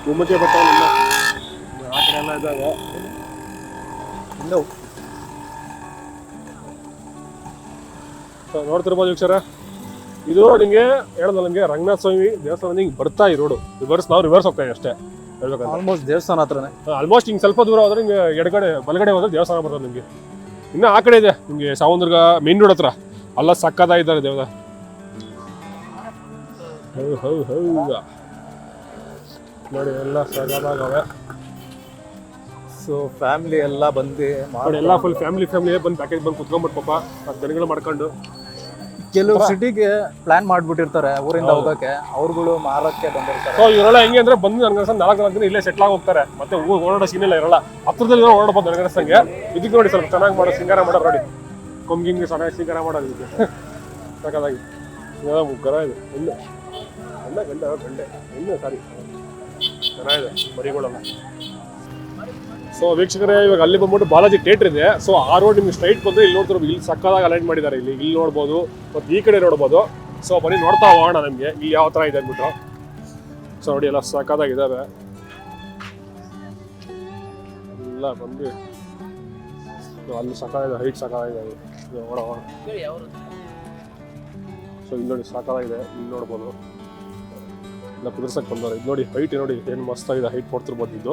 ಕುಮ್ಮಕ್ಕೆ ಬರ್ತಾವಲ್ಲ ಆ ಕಡೆ ಎಲ್ಲ ಇದ್ದಾಗ ನೋಡ್ತಿರ್ಬೋದು ವೀಕ್ಷರ. ಇದು ನಿಮಗೆ ಹೇಳೋದು ನನಗೆ ರಂಗನಾಥ ಸ್ವಾಮಿ ದೇವಸ್ಥಾನ ಹಿಂಗೆ ಬರ್ತಾ ಈ ರೋಡು ನಾವು ರಿವರ್ಸ್ ಹೋಗ್ತಾ ಇದ್ದೀವಿ ಅಷ್ಟೇ ಹೇಳ್ಬೇಕಂದ್ರೆ. ಆಲ್ಮೋಸ್ಟ್ ದೇವಸ್ಥಾನ ಹತ್ರನೇ. ಆಲ್ಮೋಸ್ಟ್ ಹಿಂಗೆ ಸ್ವಲ್ಪ ದೂರ ಹೋದ್ರೆ ಹಿಂಗೆ ಎಡಗಡೆ ಬಲಗಡೆ ಹೋದ್ರೆ ದೇವಸ್ಥಾನ ಬರ್ತದೆ ನಿಮಗೆ. ಇನ್ನು ಆ ಕಡೆ ಇದೆ ನಿಮಗೆ ಸಾವಂದ್ರಗ ಮೇನ್ ರೋಡ್ ಹತ್ರ ಅಲ್ಲ ಸಕ್ಕದಾಗಿದ್ದಾರೆ ದೇವದ. ನೋಡಿ ಎಲ್ಲ ಸಗದಾಗವೆ. ಸೊ ಫ್ಯಾಮಿಲಿ ಎಲ್ಲ ಬಂದು ನೋಡಿ ಎಲ್ಲ ಫುಲ್ ಫ್ಯಾಮಿಲಿ ಬಂದು ಪ್ಯಾಕೇಜ್ ಬಂದು ಕುತ್ಕೊಂಡ್ಬಿಟ್ಟು ಪಾಪ ಅದು ಜನಗಳು ಮಾಡ್ಕೊಂಡು ಕೆಲವು ಸಿಟಿಗೆ ಪ್ಲಾನ್ ಮಾಡ್ಬಿಟ್ಟಿರ್ತಾರೆ ಊರಿಂದ ಹೋಗಕ್ಕೆ, ಅವ್ರುಗಳು ಮಾರಕ್ಕೆ ಬಂದಿರ್ತಾರೆ. ಸೊ ಇವರೆಲ್ಲ ಹೆಂಗೆ ಅಂದ್ರೆ ಬಂದು ನನಗೆ 4 ದಿನ ಇಲ್ಲೇ ಸೆಟ್ಲ್ ಆಗಿ ಹೋಗ್ತಾರೆ. ಮತ್ತೆ ಓಡಾಡೋ ಸೀನ್ ಎಲ್ಲ ಇರಲ್ಲ, ಹತ್ರದಲ್ಲಿ ಓಡಾಡ್ಬೋದು ನನಗನ್ಸಂಗೆ. ಇದಕ್ಕೆ ನೋಡಿ ಸ್ವಲ್ಪ ಚೆನ್ನಾಗಿ ಮಾಡೋ ಸಿಂಗಾರ ಮಾಡೋರು ನೋಡಿ, ಕೊಂಗಿಂಗೆ ಚೆನ್ನಾಗಿ ಸಿಂಗಾರ ಮಾಡೋದು ಇದಕ್ಕೆ ಸಾಕಾಗಿ ಮುಗ್ಗರ ಇದೆ. ಇಲ್ಲ ಅಲ್ಲ ಗಂಡೆ ಇನ್ನು ಸಾರಿ ಚೆನ್ನಾಗಿದೆ ಮರಿಗಳೆಲ್ಲ. ಸೊ ವೀಕ್ಷಕರೇ ಇವಾಗ ಅಲ್ಲಿ ಬಂದ್ಬಿಟ್ಟು ಬಾಲಾಜಿ ಥಿಯೇಟರ್ ಇದೆ. ಸೊ ಆ ರೋಡ್ ನಿಮ್ಗೆ ಸ್ಟ್ರೈಟ್ ಬಂದರೆ ಇಲ್ಲಿ ನೋಡ್ತಿರೋ ಇಲ್ಲಿ ಸಕ್ಕದಾಗಿ ಅಲೈನ್ ಮಾಡಿದ್ದಾರೆ. ಇಲ್ಲಿ ನೋಡ್ಬೋದು ಮತ್ತು ಈ ಕಡೆ ನೋಡ್ಬೋದು. ಸೊ ಬನ್ನಿ ನೋಡ್ತಾ ಹೋಗೋಣ ನಮಗೆ ಇಲ್ಲಿ ಯಾವ ಥರ ಇದೆ ಅಂದ್ಬಿಟ್ಟು. ಸೊ ನೋಡಿ ಎಲ್ಲ ಸಕ್ಕದಾಗಿದ್ದಾವೆ ಎಲ್ಲ ಬಂದು ಅಲ್ಲಿ ಸಕ್ಕದಾಗಿದೆ, ಹೈಟ್ ಸಕ್ಕದಾಗಿದೆ ನೋಡೋಣ. ಸೊ ಇಲ್ಲಿ ನೋಡಿ ಸಾಕಾಗಿದೆ, ಇಲ್ಲಿ ನೋಡ್ಬೋದು ಇಲ್ಲ ಕುದುರ್ಸಕ್ಕೆ ಬಂದವ್ರು. ಇದು ನೋಡಿ ಹೈಟ್ ನೋಡಿ ಏನು ಮಸ್ತಾಗಿದೆ, ಹೈಟ್ ಕೊಡ್ತಿರ್ಬೋದು. ಇದು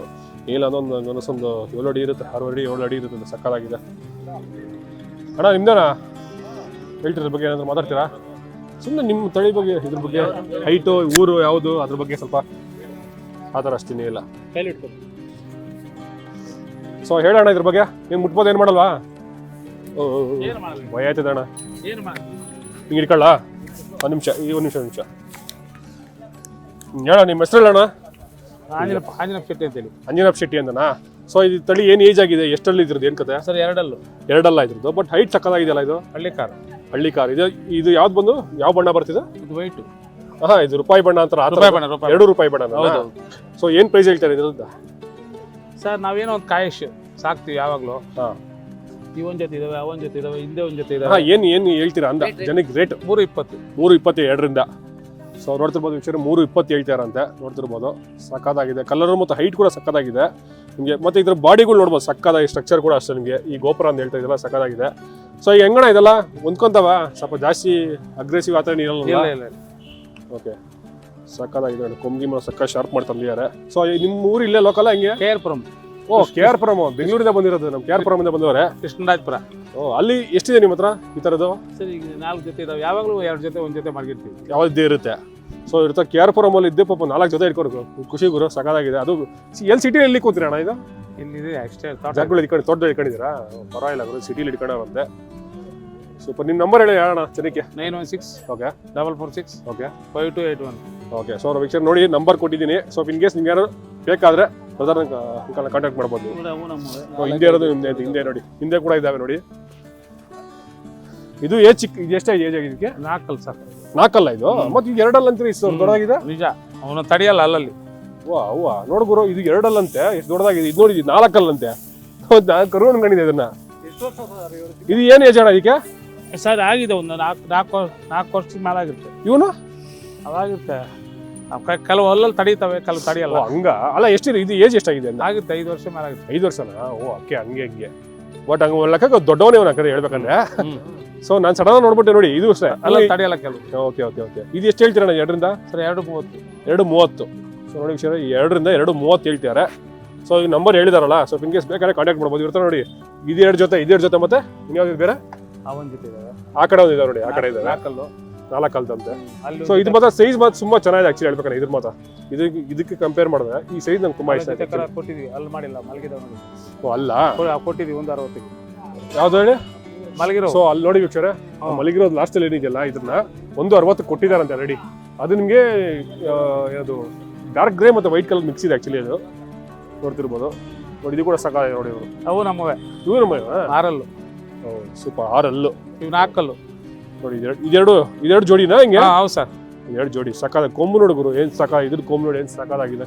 ಇಲ್ಲ ಅನ್ನೊಂದು ನನಸೊಂದು 7 ಅಡಿ ಇರುತ್ತೆ, 6 ಅಡಿ 7 ಅಡಿ ಇರುತ್ತೆ. ಸಕ್ಕದಾಗಿದೆ ಅಣ್ಣ. ನಿಮ್ದೇನಾ ಹೇಳ್ತೀರ ಬಗ್ಗೆ ಏನಾದ್ರು ಮಾತಾಡ್ತೀರಾ? ಸುಮ್ಮನೆ ನಿಮ್ಮ ತಳಿ ಬಗ್ಗೆ ಇದ್ರ ಬಗ್ಗೆ ಹೈಟು ಊರು ಯಾವುದು ಅದ್ರ ಬಗ್ಗೆ ಸ್ವಲ್ಪ ಆ ಥರ ಅಷ್ಟೇ ಇಲ್ಲ ಕೈಲಿ ಇಟ್ಕೊಂಡು. ಸೊ ಹೇಳೋಣ ಇದ್ರ ಬಗ್ಗೆ. ನೀವು ಮುಟ್ಬೋದು ಏನು ಮಾಡಲ್ವಾ? ಭಯ ಆಯ್ತದ ಅಣ್ಣ. ಹಿಂಗೆ ಇಟ್ಕೊಳ್ಳ ಒಂದು ನಿಮಿಷ ಹೇಳ. ನಿಮ್ಮ ಹೆಸರು ಹೇಳೋಣ. ಆಂಜನಪ್ಪ ಶೆಟ್ಟಿ ಅಂತೇಳಿ. ಅಂಜನಪ್ಪ ಶೆಟ್ಟಿ ಅಂತನಾ? ಸೊ ಇದು ತಳಿ ಏನು ಏಜ್ ಆಗಿದೆ, ಎಷ್ಟಲ್ಲಿ ಇದ್ರದ್ದು ಏನು ಕತೆ ಸರ್? 2 ಇದ್ರದ್ದು. ಬಟ್ ಹೈಟ್ ಸಕ್ಕದಾಗಿದೆಯಲ್ಲ ಇದು. ಹಳ್ಳಿ ಕಾರ್ ಇದು ಯಾವ್ದು ಬಂದು ಯಾವ ಬಣ್ಣ ಬರ್ತಿದೆ? ಇದು ವೈಟ್. ಹಾ ಇದು ರೂಪಾಯಿ ಬಣ್ಣ ಅಂತಾರೆ. ₹2 ಬಣ್ಣ. ಸೊ ಏನು ಪ್ರೈಸ್ ಹೇಳ್ತಾರೆ ಇದ್ರದ್ದು? ಸರ್ ನಾವೇನೋ ಒಂದು ಕಾಯಿಶ್ ಸಾಕ್ತಿವಿ ಯಾವಾಗಲೂ. ಈ ಒಂದ್ ಜೊತೆ ಇದಾವೆ, ಅವನ್ ಜೊತೆ ಇದಾವೆ, ಹಿಂದೆ ಒಂದ್ ಜೊತೆ ಇದಾವೆ. ಏನು ಹೇಳ್ತೀರಾ ಅಂದ ಜನಕ್ಕೆ ರೇಟ್? 320 2ರಿಂದ. ಸೊ ನೋಡ್ತಿರ್ಬೋದು ವೀಕ್ಷಕರು 320 ಹೇಳ್ತಾರಂತೆ. ನೋಡ್ತಿರ್ಬೋದು ಸಕ್ಕದಾಗಿದೆ ಕಲರ್ ಮತ್ತು ಹೈಟ್ ಕೂಡ ಸಕ್ಕದಾಗಿದೆ ನಿಮಗೆ. ಮತ್ತೆ ಇದ್ರ ಬಾಡಿಗಳು ನೋಡ್ಬೋದು ಸಕ್ಕದಾಗಿ, ಸ್ಟ್ರಕ್ಚರ್ ಕೂಡ ಅಷ್ಟೇ ನಿಮಗೆ. ಈ ಗೋಪುರ ಅಂತ ಹೇಳ್ತಾ ಇದೆಲ್ಲ ಸಕ್ಕದಾಗಿದೆ. ಸೊ ಈಗ ಹೆಂಗಣ ಇದೆಲ್ಲ ಹೊಂದ್ಕೊಂತವ? ಸ್ವಲ್ಪ ಜಾಸ್ತಿ ಅಗ್ರೆಸಿವ್ ಆ ಥರ ಇರಲ್ಲ. ಓಕೆ ಸಕ್ಕದಾಗಿದೆ ನೋಡಿ, ಕೊಂಗಿ ಸಕ್ಕ ಶಾರ್ಪ್ ಮಾಡಿ ತಂದಿದ್ದಾರೆ. ಸೊ ನಿಮ್ಮ ಊರು ಇಲ್ಲೇ ಲೋಕಲ್ ಹಂಗೆ? KR ಪುರಂ. ಓ KR ಪುರಂ, ಬೆಂಗಳೂರಿಂದ ಬಂದಿರೋದು. ನಮ್ಮ KR ಪುರಮಿಂದ ಬಂದವರೆ. ಕೃಷ್ಣರಾಜಪುರ. ಓ ಅಲ್ಲಿ ಎಷ್ಟಿದೆ ನಿಮ್ಮ ಹತ್ರ ಈ ಥರದ್ದು? ಸರ್ ಈಗ 4 ಜೊತೆ ಇದಾವೆ, ಯಾವಾಗಲೂ 2 ಜೊತೆ 1 ಜೊತೆ ಮಾಡಿರ್ತೀವಿ. ಯಾವ್ದೇ ಇರುತ್ತೆ. ಸೊ ಇರುತ್ತೆ KR ಪುರಮಲ್ಲಿ ಇದ್ದೆ ಪಾಪ 4 ಜೊತೆ ಇಟ್ಕೊಡ್ಬೇಕು. ಖುಷಿ ಗುರು ಸಕ್ಕದಾಗಿದೆ. ಅದು ಎಲ್ಲಿ ಸಿಟಿಲಿ ಎಲ್ಲಿ ಕೂತೀರ ಅಣ್ಣ? ಇದು ಇಲ್ಲಿದೆ ಅಷ್ಟೇ. ಜಾಗಗಳು ಇಟ್ಕೊಂಡು ತೋಟದಲ್ಲಿ ಇಟ್ಕೊಂಡಿದ್ದೀರಾ? ಪರವಾಗಿಲ್ಲ ಗುರು, ಸಿಟಿಲಿ ಇಟ್ಕೊಂಡವ್ರಂತೆ. ಸೂಪರ್. ನಿಮ್ಮ ನಂಬರ್ ಹೇಳಿ ಅಣ್ಣ ಜನಕ್ಕೆ. 916 ಓಕೆ 446 ಓಕೆ 5281. ಓಕೆ. ಸೊ ವೀಕ್ಷರ್ ನೋಡಿ ನಂಬರ್ ಕೊಟ್ಟಿದ್ದೀನಿ. ಸೊ ಇನ್ ಕೇಸ್ ನಿಮ್ಗೆ ಯಾರು ಬೇಕಾದ್ರೆ ಬ್ರದರ್ ಕಾಂಟ್ಯಾಕ್ಟ್ ಮಾಡ್ಬೋದು. ಹಿಂದೆ ಇರೋದು ಹಿಂದೆ ನೋಡಿ, ಹಿಂದೆ ಕೂಡ ಇದ್ದಾವೆ ನೋಡಿ. ಇದು ಏಜ್ ಚಿಕ್ಕ, ಇದು ಎಷ್ಟೇ ಏಜ್ ಆಗಿದೆ ಇದಕ್ಕೆ? 4 ಸರ್. 4 ಇದು ಮತ್ತೆ ಇದು 2 ಅಂತೀರಿ? ಇಷ್ಟು ದೊಡ್ಡದಾಗಿದೆ. ನಿಜ, ಅವನು ತಡಿಯಲ್ಲ ಅಲ್ಲಲ್ಲಿ. ವಾ ನೋಡು ಗುರು, ಇದು 2 ಅಂತೆ, ಎಷ್ಟು ದೊಡ್ಡದಾಗಿದೆ. ಇದು ನೋಡಿ 4 ಅಂತೆ. ಕರು ಅನ್ಕೊಂಡಿದೆ ಇದನ್ನ. ಇದು ಏನು ಏಜ್ ಅಣ್ಣ ಇದಕ್ಕೆ? ಸರ್ ಆಗಿದೆ ಒಂದು 4 ವರ್ಷದ ಮೇಲೆ ಆಗಿರುತ್ತೆ. ಇವನು ಅವಾಗಿರುತ್ತೆ. ಕೆಲವು ಅಲ್ಲಲ್ಲಿ ತಡೀತವೆ, ಕೆಲವು ತಡಿಯಲ್ಲ. ಹಂಗ ಅಲ್ಲ, ಎಷ್ಟಿದೆ ಇದು ಏಜ್ ಎಷ್ಟಾಗಿದೆ? ಆಗುತ್ತೆ 5 ವರ್ಷ ಮೇಲೆ ಆಗುತ್ತೆ. 5 ವರ್ಷನಾ? ಓ ಓಕೆ, ಹಂಗೆ ಬಟ್ ಹಂಗ ಲೆಕ್ಕ ದೊಡ್ಡವನೇ ಅವನ ಕರೆ ಹೇಳ್ಬೇಕಂದ್ರೆ. ಸೊ ನಾನು ಸಡನ್ ನೋಡ್ಬಿಟ್ಟೆ ನೋಡಿ, ಇದು ಅಷ್ಟೇ ಅಲ್ಲ ತಡಿಯಲ್ಲ ಕೆಲವು. ಓಕೆ. ಇದು ಎಷ್ಟು ಹೇಳ್ತೀರಣ್ಣ 2ರಿಂದ? ಸರ್ 230. 230. ಸೊ ನೋಡಿ ವಿಷಯ 2ರಿಂದ 230 ಹೇಳ್ತಾರೆ. ಸೊ ಈ ನಂಬರ್ ಹೇಳಿದಾರಲ್ಲ, ಸೊ ಇನ್ ಕೇಸ್ ಬೇಕಾದ್ರೆ ಕಾಂಟ್ಯಾಕ್ಟ್ ಮಾಡ್ಬೋದು. ಇರ್ತಾರೆ ನೋಡಿ, ಇದು 2 ಜೊತೆ ಮತ್ತೆ ಇನ್ಯಾವ್ದು ಬೇರೆ ಅವನ್ ಜೊತೆ ಇದಾವೆ. ಆ ಕಡೆ ಒಂದು ಇದಾವೆ ನೋಡಿ, ಆ ಕಡೆ ಇದಾವೆ 4 ಅಂತೆ. ಸೊ ಇದು ಮಾತ್ರ ಸೈಜ್ ಮಾತ್ರ ತುಂಬಾ ಚೆನ್ನಾಗಿದೆ ಆಕ್ಚುಲಿ ಹೇಳ್ಬೇಕಂದ್ರೆ. ಇದ್ರ ಮಾತ್ರ ಇದಕ್ಕೆ ಕಂಪೇರ್ ಮಾಡಿದ್ರೆ ಈ ಸೈಜ್ ನಂಗೆ ತುಂಬಾ ಇಷ್ಟ ಆಯ್ತು. ಕೊಟ್ಟಿದ್ವಿ, ಅಲ್ಲಿ ಮಾಡಿಲ್ಲ, ಮಲಗಿದಾವ ನೋಡಿ. ಓ ಅಲ್ಲ ಕೊಟ್ಟಿದ್ವಿ 160. ಯಾವ್ದು ಹೇಳಿ? ಮಲಗಿರೋ. ಸೊ ಅಲ್ಲಿ ನೋಡಿ ವೀಕ್ಷರೆ, ಮಲಗಿರೋದು ಲಾಸ್ಟ್ ಅಲ್ಲಿ ಏನಿದೆಯಲ್ಲ ಇದನ್ನ 160 ಕೊಟ್ಟಿದಾರಂತೆ ರೆಡಿ. ಅದು ನಿಮಗೆ ಏನದು ಡಾರ್ಕ್ ಗ್ರೇ ಮತ್ತೆ ವೈಟ್ ಕಲರ್ ಮಿಕ್ಸ್ ಇದೆ ಆಕ್ಚುಲಿ. ಅದು ನೋಡ್ತಿರ್ಬೋದು ನೋಡಿ, ಇದು ಕೂಡ ಸಾಕಾಗಿದೆ ನೋಡಿ. ಇವರು ಅವು ನಮ್ಮವೆ. ಇವು ನಮ್ಮ 6 ಸೂಪರ್ 6 ಇವು 4. ನೋಡಿ ಇದೆರಡು ಜೋಡಿನಾ ಹಿಂಗೆ? ಹೌದು ಸರ್. ಎರಡು ಜೋಡಿ ಸಕಾಲ ಕೊಂಬು ನೋಡು ಗುರು, ಏನ್ ಸಕಾಲ ಇದ್ರ ಕೊಂಬು ನೋಡಿ ಏನ್ ಸಕಾಲಾಗಿದೆ.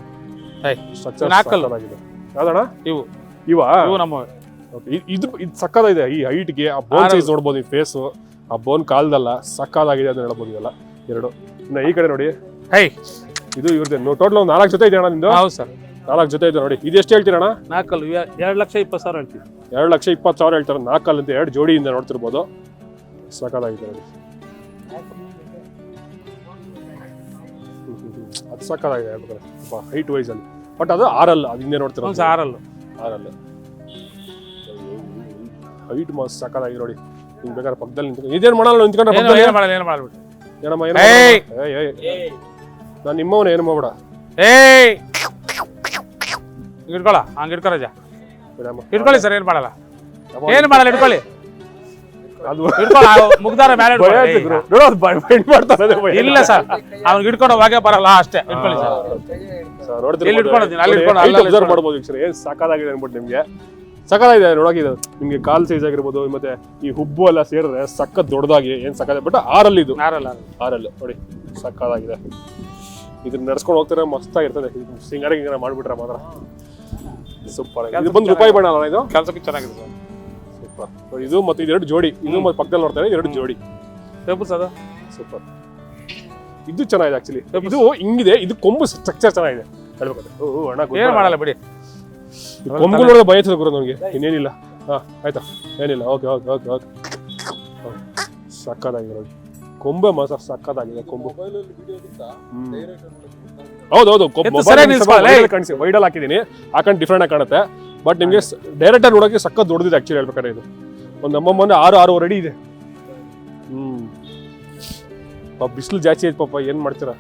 ಸ್ಟ್ರಕ್ಚರ್ ಸಕಾಲಾಗಿದೆ. ಯಾವ್ದಣ್ಣ ಇವು ನಮ್ಮ ಇದು ಸಕ್ಕದಾಗಿದೆ. ಈ ಹೈಟ್ಗೆ ಆ ಬೋನ್ ಸೈಜ್ ನೋಡ್ಬೋದು, ಈ ಫೇಸು ಆ ಬೋನ್ ಕಾಲ್ದಲ್ಲ ಸಕ್ಕದಾಗಿದೆ ಅಂತ ಹೇಳ್ಬೋದು. ಇವೆಲ್ಲ ಎರಡು. ಇನ್ನು ಈ ಕಡೆ ನೋಡಿ, ಇದು ಇವ್ರದ್ದು ಟೋಟಲ್ 4 ಜೊತೆ ಇದೆ ಅಣ್ಣ ನಿಂದು? ಹೌದು ಸರ್, 4 ಜೊತೆ ಇದೆ ನೋಡಿ. ಇದು ಎಷ್ಟು ಹೇಳ್ತೀರಣ್ಣ? 4 2,20,000 ಹೇಳ್ತೀವಿ. 2,20,000 ಹೇಳ್ತಾರೆ. 4 ಅಂತ 2 ಜೋಡಿಯಿಂದ ನೋಡ್ತಿರ್ಬೋದು. ಸಕ್ಕದಾಗಿದೆ ನೋಡಿ, ಅದು ಸಕ್ಕದಾಗಿದೆ ಹೇಳ್ಬೇಕಾದ್ರೆ ಹೈಟ್ ವೈಸ್ ಅಲ್ಲಿ. ಬಟ್ ಅದು ಆರಲ್ಲ, ಅದು ಹಿಂದೆ ನೋಡ್ತಿರೋ ಆರಲ್ಲ ಹೈಟ್ ಮಸ್ತ್ ಸಕ್ಕದಾಗಿದೆ ನೋಡಿ. ನಿಮ್ಗೆ ಬೇಕಾದ್ರೆ ಪಕ್ಕದಲ್ಲಿ ನಿಂತ್ಕೊಂಡು ಇದೇನು ಮಾಡಲ್ಲ, ನಿಂತ್ಕೊಂಡ್ರೆ ಏನಮ್ಮ ನಾನು ನಿಮ್ಮವನ ಏನು ಮಾಡ್ಬೇಡ. ಇಟ್ಕೊಳ್ಳ ಹಂಗೆ ಇಟ್ಕೊಳಜ ಇಟ್ಕೊಳ್ಳಿ ಸರ್, ಏನು ಮಾಡಲ್ಲ ಇಟ್ಕೊಳ್ಳಿ. ಅದು ಮುಗ್ದಾರ ಮೇಲೆ ಇಲ್ಲ ಸರ್, ಅವ್ನು ಇಟ್ಕೊಂಡು ಹೋಗೇ ಬರಲ್ಲ ಅಷ್ಟೇ. ಇಟ್ಕೊಳ್ಳಿ ಸರ್, ಮಾಡ್ಬೋದು ವೀಕ್ಷಕರೇ. ಏನ್ ಸಾಕಾಗಿದೆ ಅನ್ಬಿಟ್ಟು ನಿಮ್ಗೆ ಸಕ್ಕದಾಗಿದೆ ನೋಡೋಕಿದೆ. ನಿಮ್ಗೆ ಕಾಲ್ ಸೈಜ್ ಆಗಿರ್ಬೋದು, ಮತ್ತೆ ಈ ಹುಬ್ಬು ಎಲ್ಲ ಸೇರಿದ್ರೆ ಸಕ್ಕತ್ ದೊಡ್ಡದಾಗಿ ಏನ್ ಸಕ್ಕದ. ಬಟ್ ಆರಲ್ಲಿ ಇದು ಆರಲ್ಲು ನೋಡಿ ಸಕ್ಕದಾಗಿದೆ. ಇದನ್ನ ನಡ್ಸ್ಕೊಂಡು ಹೋಗ್ತಾರೆ, ಮಸ್ತಾಗಿರ್ತದೆ. ಸಿಂಗಾರ ಮಾಡ್ಬಿಟ್ರೆ ಮಾತ್ರ ಸೂಪರ್. ಇದು ಬಂದು ರೂಪಾಯಿ ಬಣ್ಣ ಅಲ್ಲ, ಇದು ಕೆಲಸಕ್ಕೆ ಚೆನ್ನಾಗಿದೆ ಸರ್. ಸೂಪರ್. ಇದು ಮತ್ತೆ ಇದೆರಡು ಜೋಡಿ, ಇದು ಮತ್ತೆ ಪಕ್ಕದಲ್ಲಿ ನೋಡ್ತಾರೆ 2 ಜೋಡಿ. ಸೂಪರ್. ಇದು ಚೆನ್ನಾಗಿದೆ ಆಕ್ಚುಲಿ. ಇದು ಹಿಂಗಿದೆ, ಇದು ಕೊಂಬು ಸ್ಟ್ರಕ್ಚರ್ ಚೆನ್ನಾಗಿದೆ ಹೇಳ್ಬೇಕಾದ್ರೆ. ಅಣ್ಣ ಏನು ಮಾಡಲ್ಲ ಬಿಡಿ, ಕೊಂಬು ನೋಡಿದ್ರೆ ಬಯತದೆ ಗುರು ನನಗೆ. ಇನ್ನೇನಿಲ್ಲ. ಆಯ್ತಾ, ಏನಿಲ್ಲ. ಓಕೆ ಓಕೆ ಓಕೆ ಓಕೆ ಸಕ್ಕದಾಗಿದೆ ನೋಡಿ. ಕೊಂಬೆ ಮಾತ್ರ ಸಕ್ಕದಾಗಿದೆ ಕೊಂಬು. ಹೌದೌದು, ಕಾಣಿಸಿ ವೈಡಲ್ ಹಾಕಿದ್ದೀನಿ, ಹಾಕೊಂಡು ಡಿಫ್ರೆಂಟ್ ಆಗಿ ಕಾಣುತ್ತೆ. ಬಟ್ ನಿಮ್ಗೆ ಡೈರೆಕ್ಟ್ ಆಗಿ ನೋಡೋಕೆ ಸಕ್ಕತ್ ದೊಡ್ಡದಿದೆ ಆಕ್ಚುಲಿ ಹೇಳ್ಬೇಕಾದ್ರೆ. ಇದು ಒಂದು ನಮ್ಮಮ್ಮನ 6 ಅಡಿ ಇದೆ. ಬಿಸಿಲು ಜಾಸ್ತಿ ಐತೆ ಪಾಪ, ಏನ್ ಮಾಡ್ತೀರಾ,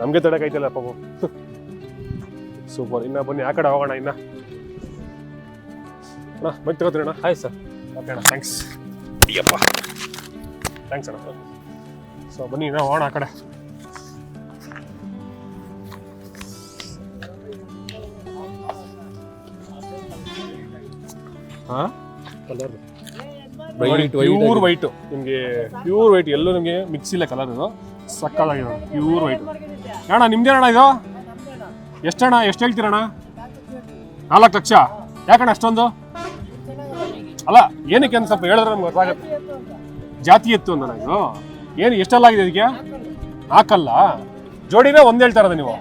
ನಮ್ಗೆ ತಡಕಾಯ್ತಲ್ಲ ಪಾಪ. ಸೂಪರ್. ಇನ್ನ ಬನ್ನಿ ಆ ಕಡೆ ಹೋಗೋಣ. ಇನ್ನ ಅಣ್ಣ ಬೈಕ್ ತಗೋತೀರಿ ಅಣ್ಣ? ಆಯ್ತು ಸರ್, ಓಕೆ ಅಣ್ಣ, ಥ್ಯಾಂಕ್ಸ್. ಅಯ್ಯಪ್ಪ ಥ್ಯಾಂಕ್ಸ್ ಅಣ್ಣ. ಸೊ ಬನ್ನಿ ಇನ್ನ ಹೋಗೋಣ ಆ ಕಡೆ. ಕಲರ್ ಪ್ಯೂರ್ ವೈಟ್, ನಿಮಗೆ ಪ್ಯೂರ್ ವೈಟ್, ಎಲ್ಲೂ ನಿಮಗೆ ಮಿಕ್ಸ್ ಇಲ್ಲ ಕಲರ್. ಇದು ಸಕ್ಕದಾಗಿದೆ ಪ್ಯೂರ್ ವೈಟ್. ಅಣ್ಣ ನಿಮ್ದೇನಣ್ಣ ಇದು? ಎಷ್ಟಣ್ಣ, ಎಷ್ಟು ಹೇಳ್ತೀರಣ್ಣ? 4 ಲಕ್ಷ. ಯಾಕಣ್ಣ ಅಷ್ಟೊಂದು? ಅಲ್ಲ ಏನಕ್ಕೆ ಅಂತ ಸ್ವಲ್ಪ ಹೇಳಿದ್ರೆ ನಮ್ಗೆ ಗೊತ್ತಾಗುತ್ತೆ. ಜಾತಿ ಎತ್ತು ಅಂದ ಇದು ಏನು ಎಷ್ಟೆಲ್ಲ ಆಗಿದೆ ಇದಕ್ಕೆ? 4 ಅಲ್ಲ, ಜೋಡಿನೇ 1 ಹೇಳ್ತಾ ಇರೋದು ನೀವು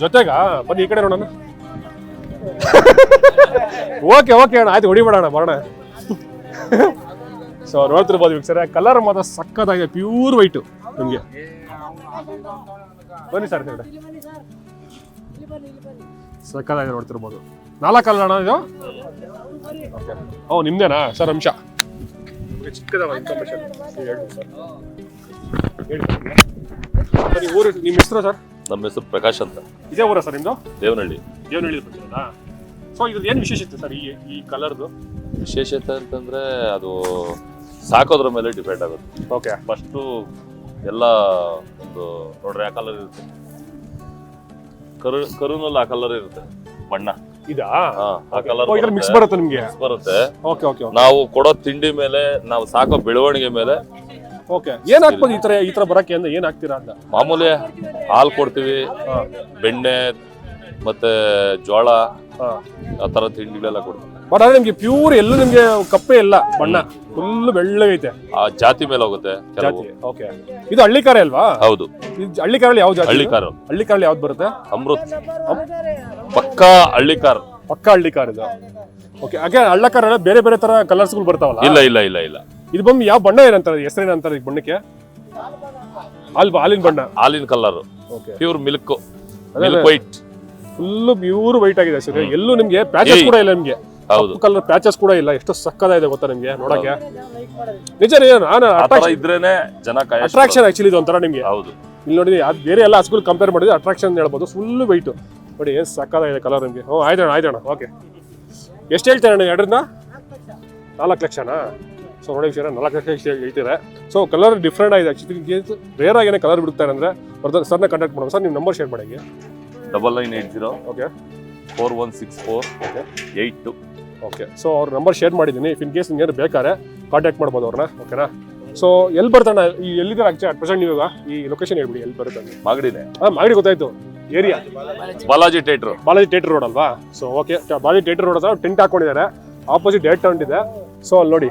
ಜೊತೆಗ. ಬನ್ನಿ ಈ ಕಡೆ ನೋಡೋಣ. ಓಕೆ ಓಕೆ ಅಣ್ಣ, ಆಯ್ತು, ಹೊಡಿಬೇಡಣ ಬರೋಣ. ಸೊ ನೋಡ್ತಿರ್ಬೋದು ವೀಕ್ಷಕರೇ, ಕಲರ್ ಮಾತ್ರ ಸಕ್ಕದಾಗಿದೆ, ಪ್ಯೂರ್ ವೈಟು ನಿಮಗೆ. ಬನ್ನಿ ಸರ್ ಕಡೆ, ಸಕ್ಕದಾಗಿದೆ ನೋಡ್ತಿರ್ಬೋದು. 4 ಅಲ್ಲ ಅಣ್ಣ ಇದು? ಓಕೆ. ಓ ನಿಮ್ದೇನಾ ಸರ್? ಅಂಶ ಚಿಕ್ಕದವ ಇನ್ಫಾರ್ಮೇಶನ್ ಹೇಳಿ ಸರ್. ಹೇಳಿ ಊರು, ನಿಮ್ಮ ಹೆಸರು ಸರ್? ನಮ್ಮ ಹೆಸರು ಪ್ರಕಾಶ್ ಅಂತ. ಇದೇ ಊರ ಸರ್ ನಿಮ್ದು? ದೇವನಹಳ್ಳಿ. ಬರ್ತೀರಾ? ಸೊ ಇದ್ರದ್ದು ಏನು ವಿಶೇಷತೆ ಸರ್ ಈ ಕಲರ್ದು? ವಿಶೇಷತೆ ಅಂತಂದ್ರೆ ಅದು ಸಾಕೋದ್ರ ಮೇಲೆ ಡಿಪೆಂಡ್ ಆಗುತ್ತೆ. ಓಕೆ. ಫಸ್ಟು ಎಲ್ಲ ಒಂದು ನೋಡ್ರಿ ಆ ಕಲರ್ ಇರುತ್ತೆ, ಕರುನಲ್ಲಿ ಆ ಕಲರ್ ಇರುತ್ತೆ ಬಣ್ಣ. ಇದಾ? ಆ ಕಲರ್ ಮಿಕ್ಸ್ ಬರುತ್ತೆ ನಿಮ್ಗೆ? ಬರುತ್ತೆ. Okay okay. ನಾವು ಕೊಡೋ ತಿಂಡಿ ಮೇಲೆ, ನಾವು ಸಾಕೋ ಬೆಳವಣಿಗೆ ಮೇಲೆ. ಓಕೆ. ಏನ್ ಹಾಕ್ಬೋದು ಈ ತರ ಬರಕ್ಕೆ ಅಂದ್ರೆ ಏನ್ ಹಾಕ್ತೀರಾ ಅಂತ? ಮಾಮೂಲಿ ಹಾಲು ಕೊಡ್ತೀವಿ, ಬೆಣ್ಣೆ ಮತ್ತೆ ಜೋಳ, ಆ ತರ ತಿಂಡಿಗಳೆಲ್ಲ ಕೊಡ್ತೀವಿ. ಬಟ್ ಆದ್ರೆ ನಿಮ್ಗೆ ಪ್ಯೂರ್ ಎಲ್ಲೂ ನಿಮ್ಗೆ ಕಪ್ಪೆ ಇಲ್ಲ, ಬಣ್ಣ ಫುಲ್ ಬೆಳ್ಳಗೈತೆ. ಆ ಜಾತಿ ಮೇಲೆ ಹೋಗುತ್ತೆ ಕೆಲವು. ಓಕೆ. ಇದು ಹಳ್ಳಿಕಾರೆ ಅಲ್ವಾ? ಹೌದು. ಹಳ್ಳಿಕಾರಲ್ಲಿ ಯಾವ ಜಾತಿ? ಹಳ್ಳಿಕಾರು. ಹಳ್ಳಿಕಾರಲ್ಲಿ ಯಾವ್ದು ಬರುತ್ತೆ? ಅಮೃತ್. ಪಕ್ಕಾ ಹಳ್ಳಿಕಾರ್. ಪಕ್ಕಾ ಹಳ್ಳಿಕಾರ್ ಇದು. ಓಕೆ. ಹಾಗೆ ಹಳ್ಳಕಾರಲ್ಲಿ ಬೇರೆ ಬೇರೆ ತರ ಕಲರ್ಸ್ಗಳು ಬರ್ತಾವಲ್ಲ? ಇಲ್ಲ ಇಲ್ಲ ಇಲ್ಲ ಇಲ್ಲ. ಇದು ಬಂದು ಯಾವ ಬಣ್ಣ ಏನಂತಾರೆ, ಹೆಸರೇನಂತಾರೆ ಈ ಬಣ್ಣಕ್ಕೆ? ಹಾಲಿನ ಬಣ್ಣ, ಹಾಲಿನ colour. Pure milk, white, full pure white ಆಗಿದೆ ಸರ್. ಎಲ್ಲೂ ನಿಮ್ಗೆ ಪ್ಯಾಚಸ್ ಕೂಡ ಇಲ್ಲ ನಿಮ್ಗೆ. ಹೌದು, ಕಲರ್ ಪ್ಯಾಚಸ್ ಕೂಡ ಇಲ್ಲ. ಎಷ್ಟು ಸಕ್ಕದಾಗಿದೆ ಗೊತ್ತಾ ನಿಮ್ಗೆ ನೋಡಕ್ಕೆ? ನಿಜ ಇದ್ರೇನೆ ಜನ ಅಟ್ರಾಕ್ಷನ್ ಆಕ್ಚುಲಿ ಇದು ಒಂಥರ ನಿಮ್ಗೆ. ಹೌದು. ಇಲ್ಲಿ ನೋಡಿ ಬೇರೆ ಎಲ್ಲ ಹಸುಗಳು ಕಂಪೇರ್ ಮಾಡಿದ್ರೆ ಅಟ್ರಾಕ್ಷನ್ ಹೇಳ್ಬೋದು. ಫುಲ್ ವೈಟ್ ನೋಡಿ, ಏನ್ ಸಕ್ಕದಾಗಿದೆ ಕಲರ್ ನಿಮ್ಗೆ. ಆಯ್ತಣ್ಣ. ಓಕೆ. ಎಷ್ಟು ಹೇಳ್ತಾರೆ ಎರಡರಿಂದ? 4 ಲಕ್ಷನಾ? ಸೊ ನೋಡಿ ಸರ್, 4 ಲಕ್ಷ ಹೇಳ್ತೀರಾ. ಸೊ ಕಲರ್ ಡಿಫ್ರೆಂಟ್ ಆಗಿದೆ ಆಕ್ಚುಲಿ. ರೇರ್ ಆಗಿ ಕಲರ್ ಬಿಡುತ್ತಾರೆ ಅಂದ್ರೆ ಬರ್ತಾರೆ ಸರ್ನ ಕಾಂಟ್ಯಾಕ್ಟ್ ಮಾಡೋದು. ಸರ್ ನಿಮ್ಮ ನಂಬರ್ ಶೇರ್ ಮಾಡಿ. 9980 ಓಕೆ 416482. ಓಕೆ. ಸೊ ಅವ್ರ ನಂಬರ್ ಶೇರ್ ಮಾಡಿದ್ದೀನಿ. ಇಫ್ ಇನ್ ಕೇಸ್ ನಿಮ್ಗೆ ಬೇಕಾದ್ರೆ ಕಾಂಟ್ಯಾಕ್ಟ್ ಮಾಡ್ಬೋದು ಅವ್ರನ್ನ. ಓಕೆನಾ? ಸೊ ಎಲ್ಲಿ ಬರ್ತಾನ ಈ ಎಲ್ಲಿದ್ದಾರೆ ಆಕ್ಚುಲಿ ಅಟ್ ಪ್ರೆಸೆಂಟ್ ಇವಾಗ ಈ ಲೊಕೇಶನ್ ಹೇಳ್ಬಿಡಿ ಎಲ್ಲಿ ಬರುತ್ತೆ ಮಾಗಡಿನೇ ಮಾಗಡಿ ಗೊತ್ತಾಯ್ತು area Balaji theatre. Balaji theatre road ಅಲ್ವಾ? So okay, Balaji theatre road ಹತ್ರ ಟೆಂಟ್ ಹಾಕೊಂಡಿದ್ದಾರೆ, ಆಪೋಸಿಟ್ ಡೇಟ್ ಹೊಂಟಿದೆ. ಸೊ ಅಲ್ಲಿ ನೋಡಿ,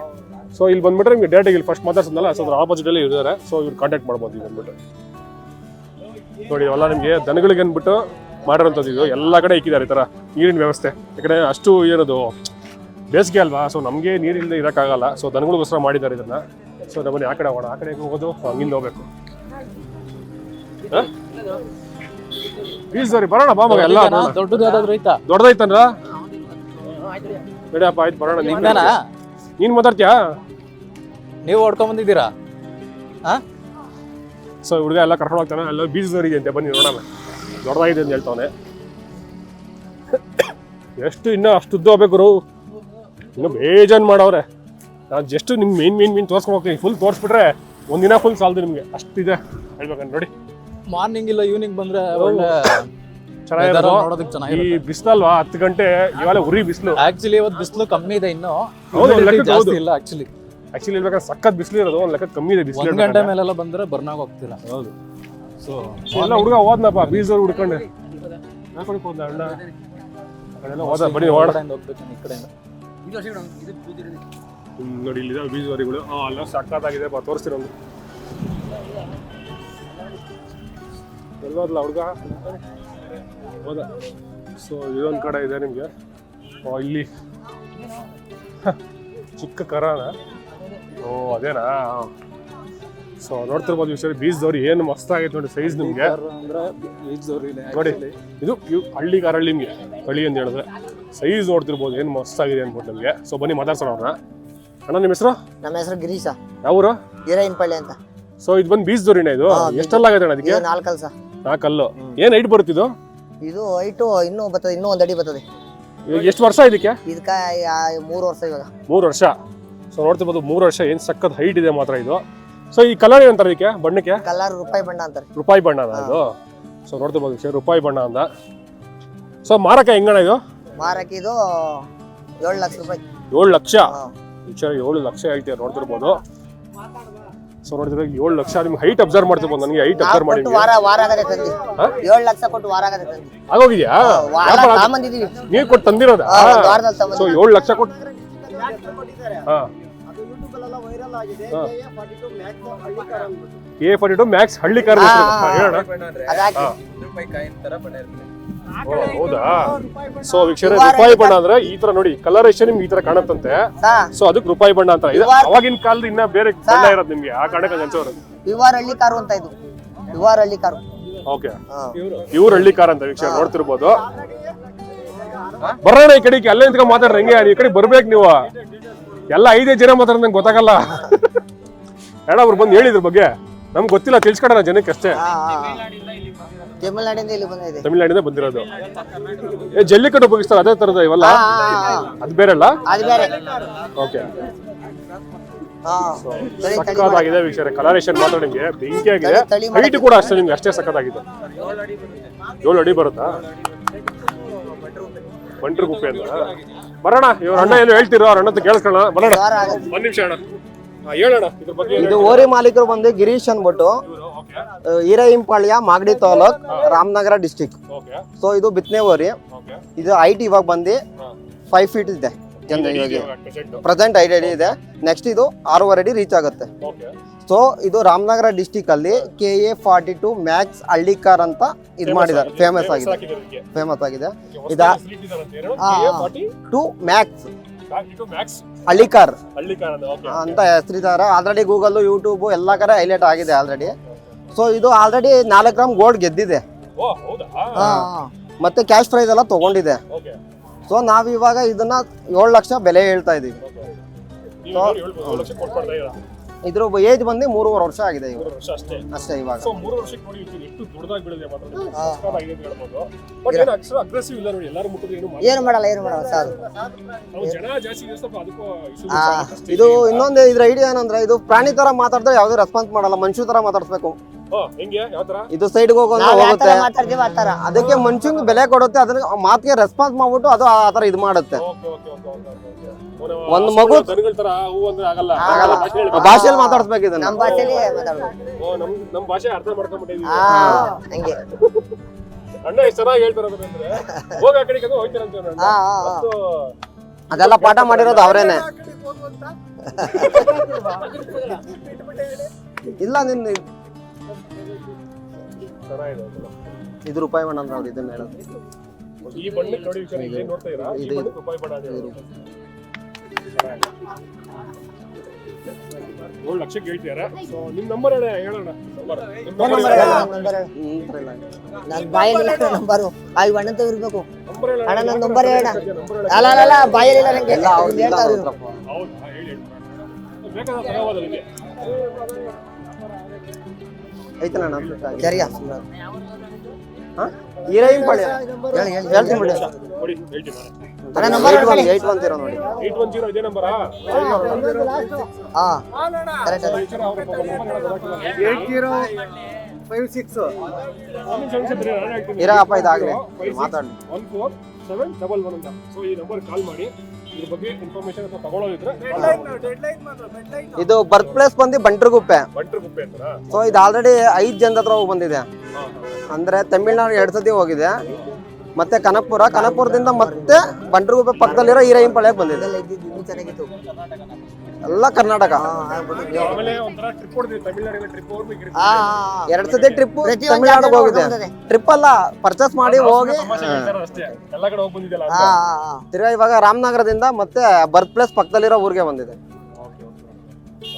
ಸೊ ಇಲ್ಲಿ ಬಂದ್ಬಿಟ್ರೆ ನಿಮ್ಗೆ ಡೇಟ್ ಇಲ್ಲಿ ಫಸ್ಟ್ ಮಾತಾಡ್ಸೋದಲ್ಲ, ಸೊ ಅದ್ರ ಆಪೋಸಿಟ್ ಅಲ್ಲಿ ಇದ್ದಾರೆ. ಸೊ ಇವ್ರು ಕಾಂಟ್ಯಾಕ್ಟ್ ಮಾಡ್ಬೋದು ಈಗ ಬಂದ್ಬಿಟ್ಟು. ನೋಡಿ ಅವೆಲ್ಲ ನಿಮಗೆ ದನಗಳಿಗೆ ಅಂದ್ಬಿಟ್ಟು ಮಾಡಿರೋಂಥದ್ದು, ಇದು ಎಲ್ಲ ಕಡೆ ಇಕ್ಕಿದ್ದಾರೆ ಈ ಥರ ನೀರಿನ ವ್ಯವಸ್ಥೆ. ಯಾಕಂದರೆ ಅಷ್ಟು ಏನದು ಬೇಸಿಗೆ ಅಲ್ವಾ, ಸೊ ನಮಗೆ ನೀರಿಲ್ಲದೆ ಇರೋಕ್ಕಾಗಲ್ಲ. ಸೊ ದನಗಳಿಗೋಸ್ಕರ ಮಾಡಿದ್ದಾರೆ ಇದನ್ನ. ಸೊ ನಮ್ಮನೆ ಆ ಕಡೆ ಹೋಗೋಣ, ಆ ಕಡೆ ಹೋಗೋದು ಹಂಗಿಂದ ಹೋಗ್ಬೇಕು. ಸರಿ ಬರೋಣ ಬಾ ಮಗ, ಎಲ್ಲ ದೊಡ್ಡದು ಯಾವ್ದಾದ್ರು ಐತಾ? ದೊಡ್ಡದೈತಂದ್ರ ನಡಿಯಪ್ಪ, ಆಯ್ತು ಬರೋಣ. ನೀನ್ ಮಾತಾಡ್ತೀಯಾ? ನೀವು ಹೊಡ್ಕೊಂಡ್ ಬಂದಿದ್ದೀರಾ? ಸೊ ಹುಡುಗ ಎಲ್ಲ ಕರ್ಕೊಂಡು ಹೋಗ್ತಾನೆ, ಎಲ್ಲ ಬೀಜದವರಿಗೆ ಅಂತೆ, ಬನ್ನಿ ನೋಡೋಣ. ದೊಡ್ಡದಾಗಿದೆ ಅಂತ ಹೇಳ್ತಾವನೆ. ಎಷ್ಟು ಇನ್ನೂ ಅಷ್ಟು ಉದ್ದ ಹೋಗ್ಬೇಕು, ಇನ್ನು ಬೇಜಾನ್ ಮಾಡವ್ರೆ. ನಾನು ಜಸ್ಟ್ ನಿಮ್ಗೆ ಮೇನ್ ತೋರ್ಸ್ಕೊಂಡು ಹೋಗ್ತೀನಿ. ಫುಲ್ ತೋರಿಸ್ಬಿಟ್ರೆ ಒಂದಿನ ಫುಲ್ ಸಾಲದು ನಿಮಗೆ, ಅಷ್ಟಿದೆ ಹೇಳ್ಬೇಕಂತ. ನೋಡಿ ಮಾರ್ನಿಂಗ್ ಇಲ್ಲ ಈವ್ನಿಂಗ್ ಬಂದ್ರೆ ಒಳ್ಳೆ ಚೆನ್ನಾಗಿರೋದು. ನೋಡೋದಕ್ಕೆ ಈ ಚೆನ್ನಾಗಿರುತ್ತೆ. ಬಿಸಿಲಲ್ವಾ, 10 ಗಂಟೆ ಇವಾಗ ಉರಿ ಬಿಸಿಲು. ಆಕ್ಚುಲಿ ಇವತ್ತು ಬಿಸಿಲು ಕಮ್ಮಿ ಇದೆ, ಇನ್ನು ಹೌದು, ಲೆಕ್ಕಕ್ಕೆ ಜಾಸ್ತಿ ಹೌದು. ಇಲ್ಲ. ಆಕ್ಚುಲಿ ಹೇಳ್ಬೇಕಂದ್ರೆ ಸಖತ್ ಬಿಸಿಲು ಇರೋದು, ಒಂದು ಲೆಕ್ಕ ಕಮ್ಮಿ ಇದೆ ಬಿಸಿಲು. 1 ಗಂಟೆ ಮೇಲೆಲ್ಲ ಬಂದ್ರೆ ಬರ್ನಾಗ ಹೋಗ್ತೀರಾ. ಹೌದು. ಸೊ ಎಲ್ಲ ಹುಡುಗ ಹೋದ್ನಪ್ಪ, ಬೀಜದವ್ರು ಹುಡ್ಕೊಂಡೆ ಹಾಕೊಳಕ್ ಹೋದ ಅಣ್ಣ. ಅದೆಲ್ಲ ಹೋದ, ಬನ್ನಿ ಹೋಗೋಣ. ಹೋಗ್ಬೇಕು ಈ ಕಡೆಯಿಂದ. ನೋಡಿ ಇಲ್ಲಿದೆ ಬೀಜದವರಿಗಳು. ಅಲ್ಲ ಸಖತ್ತಾಗಿದೆ, ತೋರಿಸ್ತೀರ ಒಂದು. ಎಲ್ಲೋದ್ಲ ಹುಡುಗ ಹೋದ. ಸೊ ಇದೊಂದು ಕಡೆ ಇದೆ ನಿಮಗೆ. ಇಲ್ಲಿ ಚಿಕ್ಕ ಕರಾನ. ಓ ಅದೇನಾ? ಸೊ ನೋಡ್ತಿರ್ಬೋದು ವಿಷಯ, ಬೀಜದವ್ರು ಏನು ಮಸ್ತ್ ಆಗೈತೆ ನೋಡಿ ಸೈಜ್ ನಿಮ್ಗೆ. ನೋಡಿ ಇದು ಹಳ್ಳಿ ಕಾರಳ್ಳಿ ನಿಮ್ಗೆ, ಕಳಿ ಅಂತ ಹೇಳಿದ್ರೆ ಸೈಜ್ ನೋಡ್ತಿರ್ಬೋದು ಏನು ಮಸ್ತ್ ಆಗಿದೆ ಅನ್ಬಿಟ್ಟು ನಮಗೆ. ಸೊ ಬನ್ನಿ ಮಾತಾಡ್ಸೋಣ ಅವ್ರನ್ನ. ಅಣ್ಣ ನಿಮ್ಮ ಹೆಸರು? ನಮ್ಮ ಹೆಸರು ಗಿರೀಶ, ಯಾವೂರು? ಹೀರಾಯಿನಪಳ್ಳಿ ಅಂತ. ಸೊ ಇದು ಬಂದು ಬೀಜದವ್ರಿನ, ಇದು ಎಷ್ಟೆಲ್ಲ ಆಗೈತೆ ಅಣ್ಣ ಅದಕ್ಕೆ? 4 ಕಲ್ಸ. 4 ಕಲ್ಲು. ಏನ್ ಹೈಟ್ ಬರುತ್ತಿದ್ದು? ಇದು ಹೈಟು ಇನ್ನೂ ಬರ್ತದೆ, ಇನ್ನೂ 1 ಅಡಿ ಬರ್ತದೆ. ಇವಾಗ ಎಷ್ಟು ವರ್ಷ ಇದಕ್ಕೆ? ಇದಕ್ಕ 3 ವರ್ಷ ಇವಾಗ. 3 ವರ್ಷ. ಸೊ ನೋಡ್ತಿರ್ಬೋದು 3 ವರ್ಷ, ಏನ್ ಸಖತ್ ಹೈಟ್ ಇದೆ ಮಾತ್ರ ಇದು. ಸೊ ಈ ಕಲರ್ ಏನಂತಾರೆ ಇದಕ್ಕೆ, ಬಣ್ಣಕ್ಕೆ? ಕಲರ್ ರೂಪಾಯಿ ಬಣ್ಣ ಅಂತಾರೆ. ರೂಪಾಯಿ ಬಣ್ಣ ಇದು. ಸೊ ನೋಡ್ತಿರ್ಬೋದು ರೂಪಾಯಿ ಬಣ್ಣ ಅಂತ. ಸೊ ಮಾರಕ ಹೆಂಗಣ ಇದು? ಮಾರಕ್ಕೆ ಇದು 7 ಲಕ್ಷ ರೂಪಾಯಿ. 7 ಲಕ್ಷ. 7 ಲಕ್ಷ ಹೇಳ್ತೀವಿ ನೋಡ್ತಿರ್ಬೋದು. ಸೊ ನೋಡಿದ್ರೆ 7 ಲಕ್ಷ. ನಿಮ್ಗೆ ಹೈಟ್ ಅಬ್ಸರ್ವ್ ಮಾಡ್ತಿರ್ಬೋದು, ನನಗೆ ಹೈಟ್ ಅಬ್ಸರ್ವ್ ಮಾಡಿ. ವಾರ ಆಗದೆ ತಂದಿ. 7 ಲಕ್ಷ ಕೊಟ್ಟು ವಾರ ಆಗದೆ ತಂದಿ. ಆಗೋಗಿದ್ಯಾ? ತಗೊಂಬಂದಿದೀವಿ. ನೀವು ಕೊಟ್ಟು ತಂದಿರೋದ? ವಾರದಲ್ಲಿ ತಗೊಂಡು. ಸೊ 7 ಲಕ್ಷ ಕೊಟ್ಟು. ಹಾ, A42 ಮ್ಯಾಕ್ಸ್ ಹಳ್ಳಿ ಕಾರ್ ಹೇಳೋಣ. ಹೌದಾ? ಸೊ ವೀಕ್ಷಕರೇ, ರೂಪಾಯಿ ಬಣ್ಣ ಅಂದ್ರೆ ಈ ತರ ನೋಡಿ, ಕಲರೇಷನ್ ನಿಮ್ಗೆ ಈ ತರ ಕಾಣತ್ತಂತೆ. ಸೊ ಅದಕ್ಕೆ ರೂಪಾಯಿ ಬಣ್ಣ ಅಂತ. ಇದು ಅವಾಗಿನ ಕಾಲದ ಇನ್ನ ಬೇರೆ ಬಣ್ಣ ಇರೋದು ನಿಮ್ಗೆ, ಆ ಕಾರಣಕ್ಕೆ ಅನ್ಸೋರು. ವಿವಾರ್ ಹಳ್ಳಿ ಕಾರು ಅಂತ ಇದು. ವಿವಾರ್ ಹಳ್ಳಿ ಕಾರು. ಓಕೆ, ಇವ್ರ ಹಳ್ಳಿ ಕಾರ್ ಅಂತ ವೀಕ್ಷಕರು ನೋಡ್ತಿರ್ಬೋದು. ಬರೋಣ ಈ ಕಡೆಗೆ, ಅಲ್ಲೇ ನಿಂತ್ಕೊಂಡು ಮಾತಾಡ್ರಿ. ಹೆಂಗೆ ಈ ಕಡೆ ಬರ್ಬೇಕು ನೀವು? ಎಲ್ಲ 5 ಜನ ಮಾತಾಡೋದು ನಂಗೆ ಗೊತ್ತಾಗಲ್ಲ. ಹೇಳ, ಅವ್ರು ಬಂದು ಹೇಳಿದ್ರ ಬಗ್ಗೆ ನಮ್ಗೆ ಗೊತ್ತಿಲ್ಲ, ತಿಳ್ಸ್ಕೊಡೋಣ ಜನಕ್ಕೆ ಅಷ್ಟೇ. ತಮಿಳ್ನಾಡಿಂದ ಇಲ್ಲಿ ಬಂದಿದೆ. ತಮಿಳ್ನಾಡಿಂದ ಬಂದಿರೋದು. ಜಲ್ಲಿಕಟ್ಟು ಉಪಯೋಗಿಸ್ತಾರೆ, ಅದೇ ತರದ ಇವೆಲ್ಲ? ಅದು ಬೇರೆ ಅಲ್ಲ? ಅದು ಬೇರೆ. ಓಕೆ, ಸಖತ್ತಾಗಿದೆ ವೀಕ್ಷಕರೇ. ಕಲರೇಷನ್ ಮಾತ್ರ ನಿಮ್ಗೆ ಬೆಂಕಿ ಆಗಿದೆ. ಹೈಟ್ ಕೂಡ ಅಷ್ಟೇ ನಿಮ್ಗೆ ಅಷ್ಟೇ ಸಖತ್ತಾಗಿದೆ. 7 ಅಡಿ ಬರುತ್ತಾ? ಬಂಟ್ರು ಗುಪ್ಪೆ ಅಂತ. ಬರೋಣ, ಇವ್ರ ಅಣ್ಣ ಏನು ಹೇಳ್ತಿರೋ ಅವ್ರ ಅಣ್ಣ ಕೇಳಿಸ್ಕೊಳ್ಳೋಣ. ಬರೋಣ, 1 ನಿಮಿಷ ಅಣ್ಣ. ಹೇಳೋಣ ಇದ್ರ ಬಗ್ಗೆ. ಇದು ಓರಿ ಮಾಲೀಕರು ಬಂದು ಗಿರೀಶ್ ಅನ್ಬಿಟ್ಟು, ಹೀರಾಯಿನಪಳ್ಳಿಯ ಮಾಗಡಿ ತಾಲೂಕ್, ರಾಮನಗರ ಡಿಸ್ಟಿಕ್. ಸೊ ಇದು ಬಿತ್ತನೆ ಓರಿ. ಇದು ಹೈಟ್ ಇವಾಗ ಬಂದು 5 ಫೀಟ್ ಇದೆ. ಪ್ರೆಸೆಂಟ್ 5 ಅಡಿ ಇದೆ. ನೆಕ್ಸ್ಟ್ ಇದು 6.5 ಅಡಿ ರೀಚ್ ಆಗುತ್ತೆ. ಸೊ ಇದು ರಾಮನಗರ ಡಿಸ್ಟಿಕ್ ಅಲ್ಲಿ KA42 ಮ್ಯಾಕ್ಸ್ ಹಳ್ಳಿ ಕಾರ್ ಅಂತ ಇದು ಮಾಡಿದ್ದಾರೆ, ಫೇಮಸ್ ಆಗಿದೆ. ಇದು 2 ಮ್ಯಾಕ್ಸ್ ಹಳ್ಳಿ ಕಾರ್ ಅಂತ ಹೆಸರಿದ್ದಾರೆ. ಆಲ್ರೆಡಿ ಗೂಗಲ್, ಯೂಟ್ಯೂಬ್ ಎಲ್ಲ ಕಡೆ ಹೈಲೈಟ್ ಆಗಿದೆ ಆಲ್ರೆಡಿ. ಸೊ ಇದು ಆಲ್ರೆಡಿ 4 ಗ್ರಾಮ್ ಗೋಲ್ಡ್ ಗೆದ್ದಿದೆ, ಮತ್ತೆ ಕ್ಯಾಶ್ ಪ್ರೈಸ್ ಎಲ್ಲ ತಗೊಂಡಿದೆ. ಸೊ ನಾವಿವಾಗ ಇದನ್ನ 7 ಲಕ್ಷ ಬೆಲೆ ಹೇಳ್ತಾ ಇದೀವಿ. ಇದ್ರ ಏಜ್ ಬಂದು 3.5 ವರ್ಷ ಆಗಿದೆ ಅಷ್ಟೇ ಇವಾಗ. ಏನು ಮಾಡಲ್ಲ ಸರ್. ಇದು ಇನ್ನೊಂದು ಇದ್ರ ಐಡಿಯಾ ಏನಂದ್ರೆ, ಇದು ಪ್ರಾಣಿ ತರ ಮಾತಾಡಿದ್ರೆ ಯಾವ್ದು ರೆಸ್ಪಾನ್ಸ್ ಮಾಡಲ್ಲ, ಮನುಷ್ಯ ತರ ಮಾತಾಡ್ಸ್ಬೇಕು. ಇದು ಸೈಡ್ಗೆ ಹೋಗುತ್ತೆ, ಅದಕ್ಕೆ ಮನುಷ್ಯಂಗೆ ಬೆಲೆ ಕೊಡುತ್ತೆ. ಅದನ್ನ ಮಾತಿಗೆ ರೆಸ್ಪಾನ್ಸ್ ಮಾಡ್ಬಿಟ್ಟು ಅದು ಆ ತರ ಇದು ಮಾಡುತ್ತೆ. ಒಂದು ಮಗು ದನಗಳ ತರ ಹೂ ಅಂದ್ರೆ ಆಗಲ್ಲ ಆಗಲ್ಲ. ಭಾಷೆ ಹೇಳಿ. ಭಾಷೆಯಲ್ಲಿ ಮಾತಾಡಿಸ್ಬೇಕು ಇದನ್ನ. ನಮ್ಮ ಭಾಷೆಲಿ ಮಾತಾಡೋದು. ಓ, ನಮ್ ಭಾಷೆ ಅರ್ಥ ಮಾಡ್ಕೊಂಡ್ಬಿಟ್ಟಿದೀವಿ. ಹಾ ಹಂಗೆ. ಅಣ್ಣ ಎಷ್ಟು ಚೆನ್ನಾಗಿ ಹೇಳ್ತಾರಂದ್ರೆ ಹೋಗ ಆ ಕಡೆಗೆ ಹೋಗ್ತೀರಂತ ಅಣ್ಣ. ಹಾ ಹಾ ಹಾ. ಅಷ್ಟು ಅದೆಲ್ಲ ಪಾಠ ಮಾಡಿರೋದು ಅವರೇನೆ. ಇಲ್ಲ ನಿನ್ನ ಚೆನ್ನಾಗಿದೆ ಅದೆಲ್ಲ. ಇದು ರೂಪಾಯಿ ಬಣ್ಣ ಅಂದ್ರೆ ಅವ್ರು ಇದನ್ನ ಹೇಳೋದು. ಈ ಬಣ್ಣಕ್ಕೆ ನೋಡಿ ವಿಚಾರ ಇಲ್ಲಿ ನೋಡ್ತಾ ಇರಾ, ಈ ಇದು- ಬಣ್ಣಕ್ಕೆ ರೂಪಾಯಿ ಬಣ್ಣ ಇದೆ. 7 ಲಕ್ಷಕ್ಕೆ ಹೇಳ್ತಿದಾರೆ. ಸೊ ನಿಮ್ ನಂಬರ್ ಹೇಳೋಣ. ನಂಬರ್ ನಿಮ್ ಫೋನ್ ನಂಬರ್ ನಂಬರ್ ಹೇಳಿ. ಹೇಳು, ನಂಬರ್ ಹೇಳು. ನನ್ ಬಾಯಲ್ಲಿ ನಂಬರು ಆ ಅಣ್ಣ ಇರ್ಬೇಕು. ನಂಬರ್ ಹೇಳಿ. ಅಣ್ಣ ನನ್ನ ನಂಬರ್ ಹೇಳ. ನಂಬರ್ ಹೇಳಿ. ಅಲ್ಲ ಅಲ್ಲ ಬಾಯಲ್ಲಿ ಇಲ್ಲ ನಂಗೆ. ಎಲ್ಲ ಅವ್ರು ಇಲ್ಲ ಹೇಳ್ತಾವ್ರು ಅವ್ರ ಇವ್ರು. ಹತ್ರ. ಹೌದಾ, ಹೇಳಿ ಬೇಕಾದ್ರೆ ತಗೋಬೋದು ನಿಮಗೆ. ಐತನ ಅಣ್ಣ ಸರಿಯಾ ಹೀರೋಯಿನ್ ಪಾಳ್ಯ ಹೇಳಿ ಹೇಳಿ ಹೇಳ್ತೀನಿ ಬಿಡಿ. ಕೊಡಿ ಹೇಳ್ತೀನಿ ನಾನು. ಅಣ್ಣ ನಂಬರ್ 810 ನೋಡಿ. 810 ಇದೇ ನಂಬರಾ? ಹಾ ಕರೆಕ್ಟ್ ಅಲ್ಲ. ವಿಚಾರ ಅವ್ರ ನಂಬರ್ ಹೇಳೋದು. 8056 ಇರಪ್ಪ ಇದಾಗ್ಲಿ ಮಾತಾಡಿ. 14711 ಅಂತ. ಸೊ ಈ ನಂಬರ್ ಕಾಲ್ ಮಾಡಿ ಇದ್ರ ಬಗ್ಗೆ ಇನ್ಫಾರ್ಮೇಶನ್ ಅಥವಾ ತಗೊಳ್ಳೋದಿದ್ರೆ ಇದು ಬರ್ತ್ ಪ್ಲೇಸ್ ಬಂದು ಬಂಟ್ರಗುಪ್ಪೆ. ಬಂಟ್ರಗುಪ್ಪೆ ಅಂತಾರಾ? ಸೊ ಇದು ಆಲ್ರೆಡಿ 5 ಜನದ ಹತ್ರ ಹೋಗಿ ಬಂದಿದೆ. ಅಂದ್ರೆ ತಮಿಳ್ನಾಡು 2 ಸತಿ ಹೋಗಿದೆ, ಮತ್ತೆ ಕನಕಪುರದಿಂದ ಮತ್ತೆ ಬಂಟ್ರಗುಪ್ಪೆ ಪಕ್ಕದಲ್ಲಿರೋ ಹೀರೋಯಿನ್ ಪಾಳ್ಯಕ್ಕೆ ಬಂದಿದೆ. ಇದೆಲ್ಲ ಇದ್ದಿದ್ದು ಇನ್ನೂ ಚೆನ್ನಾಗಿತ್ತು. ಎಲ್ಲ ಕರ್ನಾಟಕ. ಆಮೇಲೆ ಒಂಥರ ಟ್ರಿಪ್ ಹೊಡೆದ್ವಿ ತಮಿಳ್ನಾಡಿನ ಟ್ರಿಪ್ ಹೋಗ್ಬೇಕು. ಹಾ 2 ಸತಿ ಟ್ರಿಪ್ ಪ್ರತಿ ಒಂದು ತಮಿಳ್ನಾಡಿಗೆ ಹೋಗಿದೆ. ಹೋಗ್ತದೆ. ಟ್ರಿಪ್ ಅಲ್ಲ, ಪರ್ಚೇಸ್ ಮಾಡಿ ಹೋಗಿ ತಮಾಷೆ ಹೇಳ್ತಾರೆ ಅಷ್ಟೇ, ಎಲ್ಲ ಕಡೆ ಹೋಗಿ ಬಂದಿದ್ದಲ್ಲ ಹಾ ಅಂತ. ಹಾ ಹಾ ತಿರ್ಗಾ ಇವಾಗ ರಾಮನಗರದಿಂದ ಮತ್ತೆ ಬರ್ತ್ ಪ್ಲೇಸ್ ಪಕ್ಕದಲ್ಲಿರೋ ಊರಿಗೆ ಬಂದಿದೆ.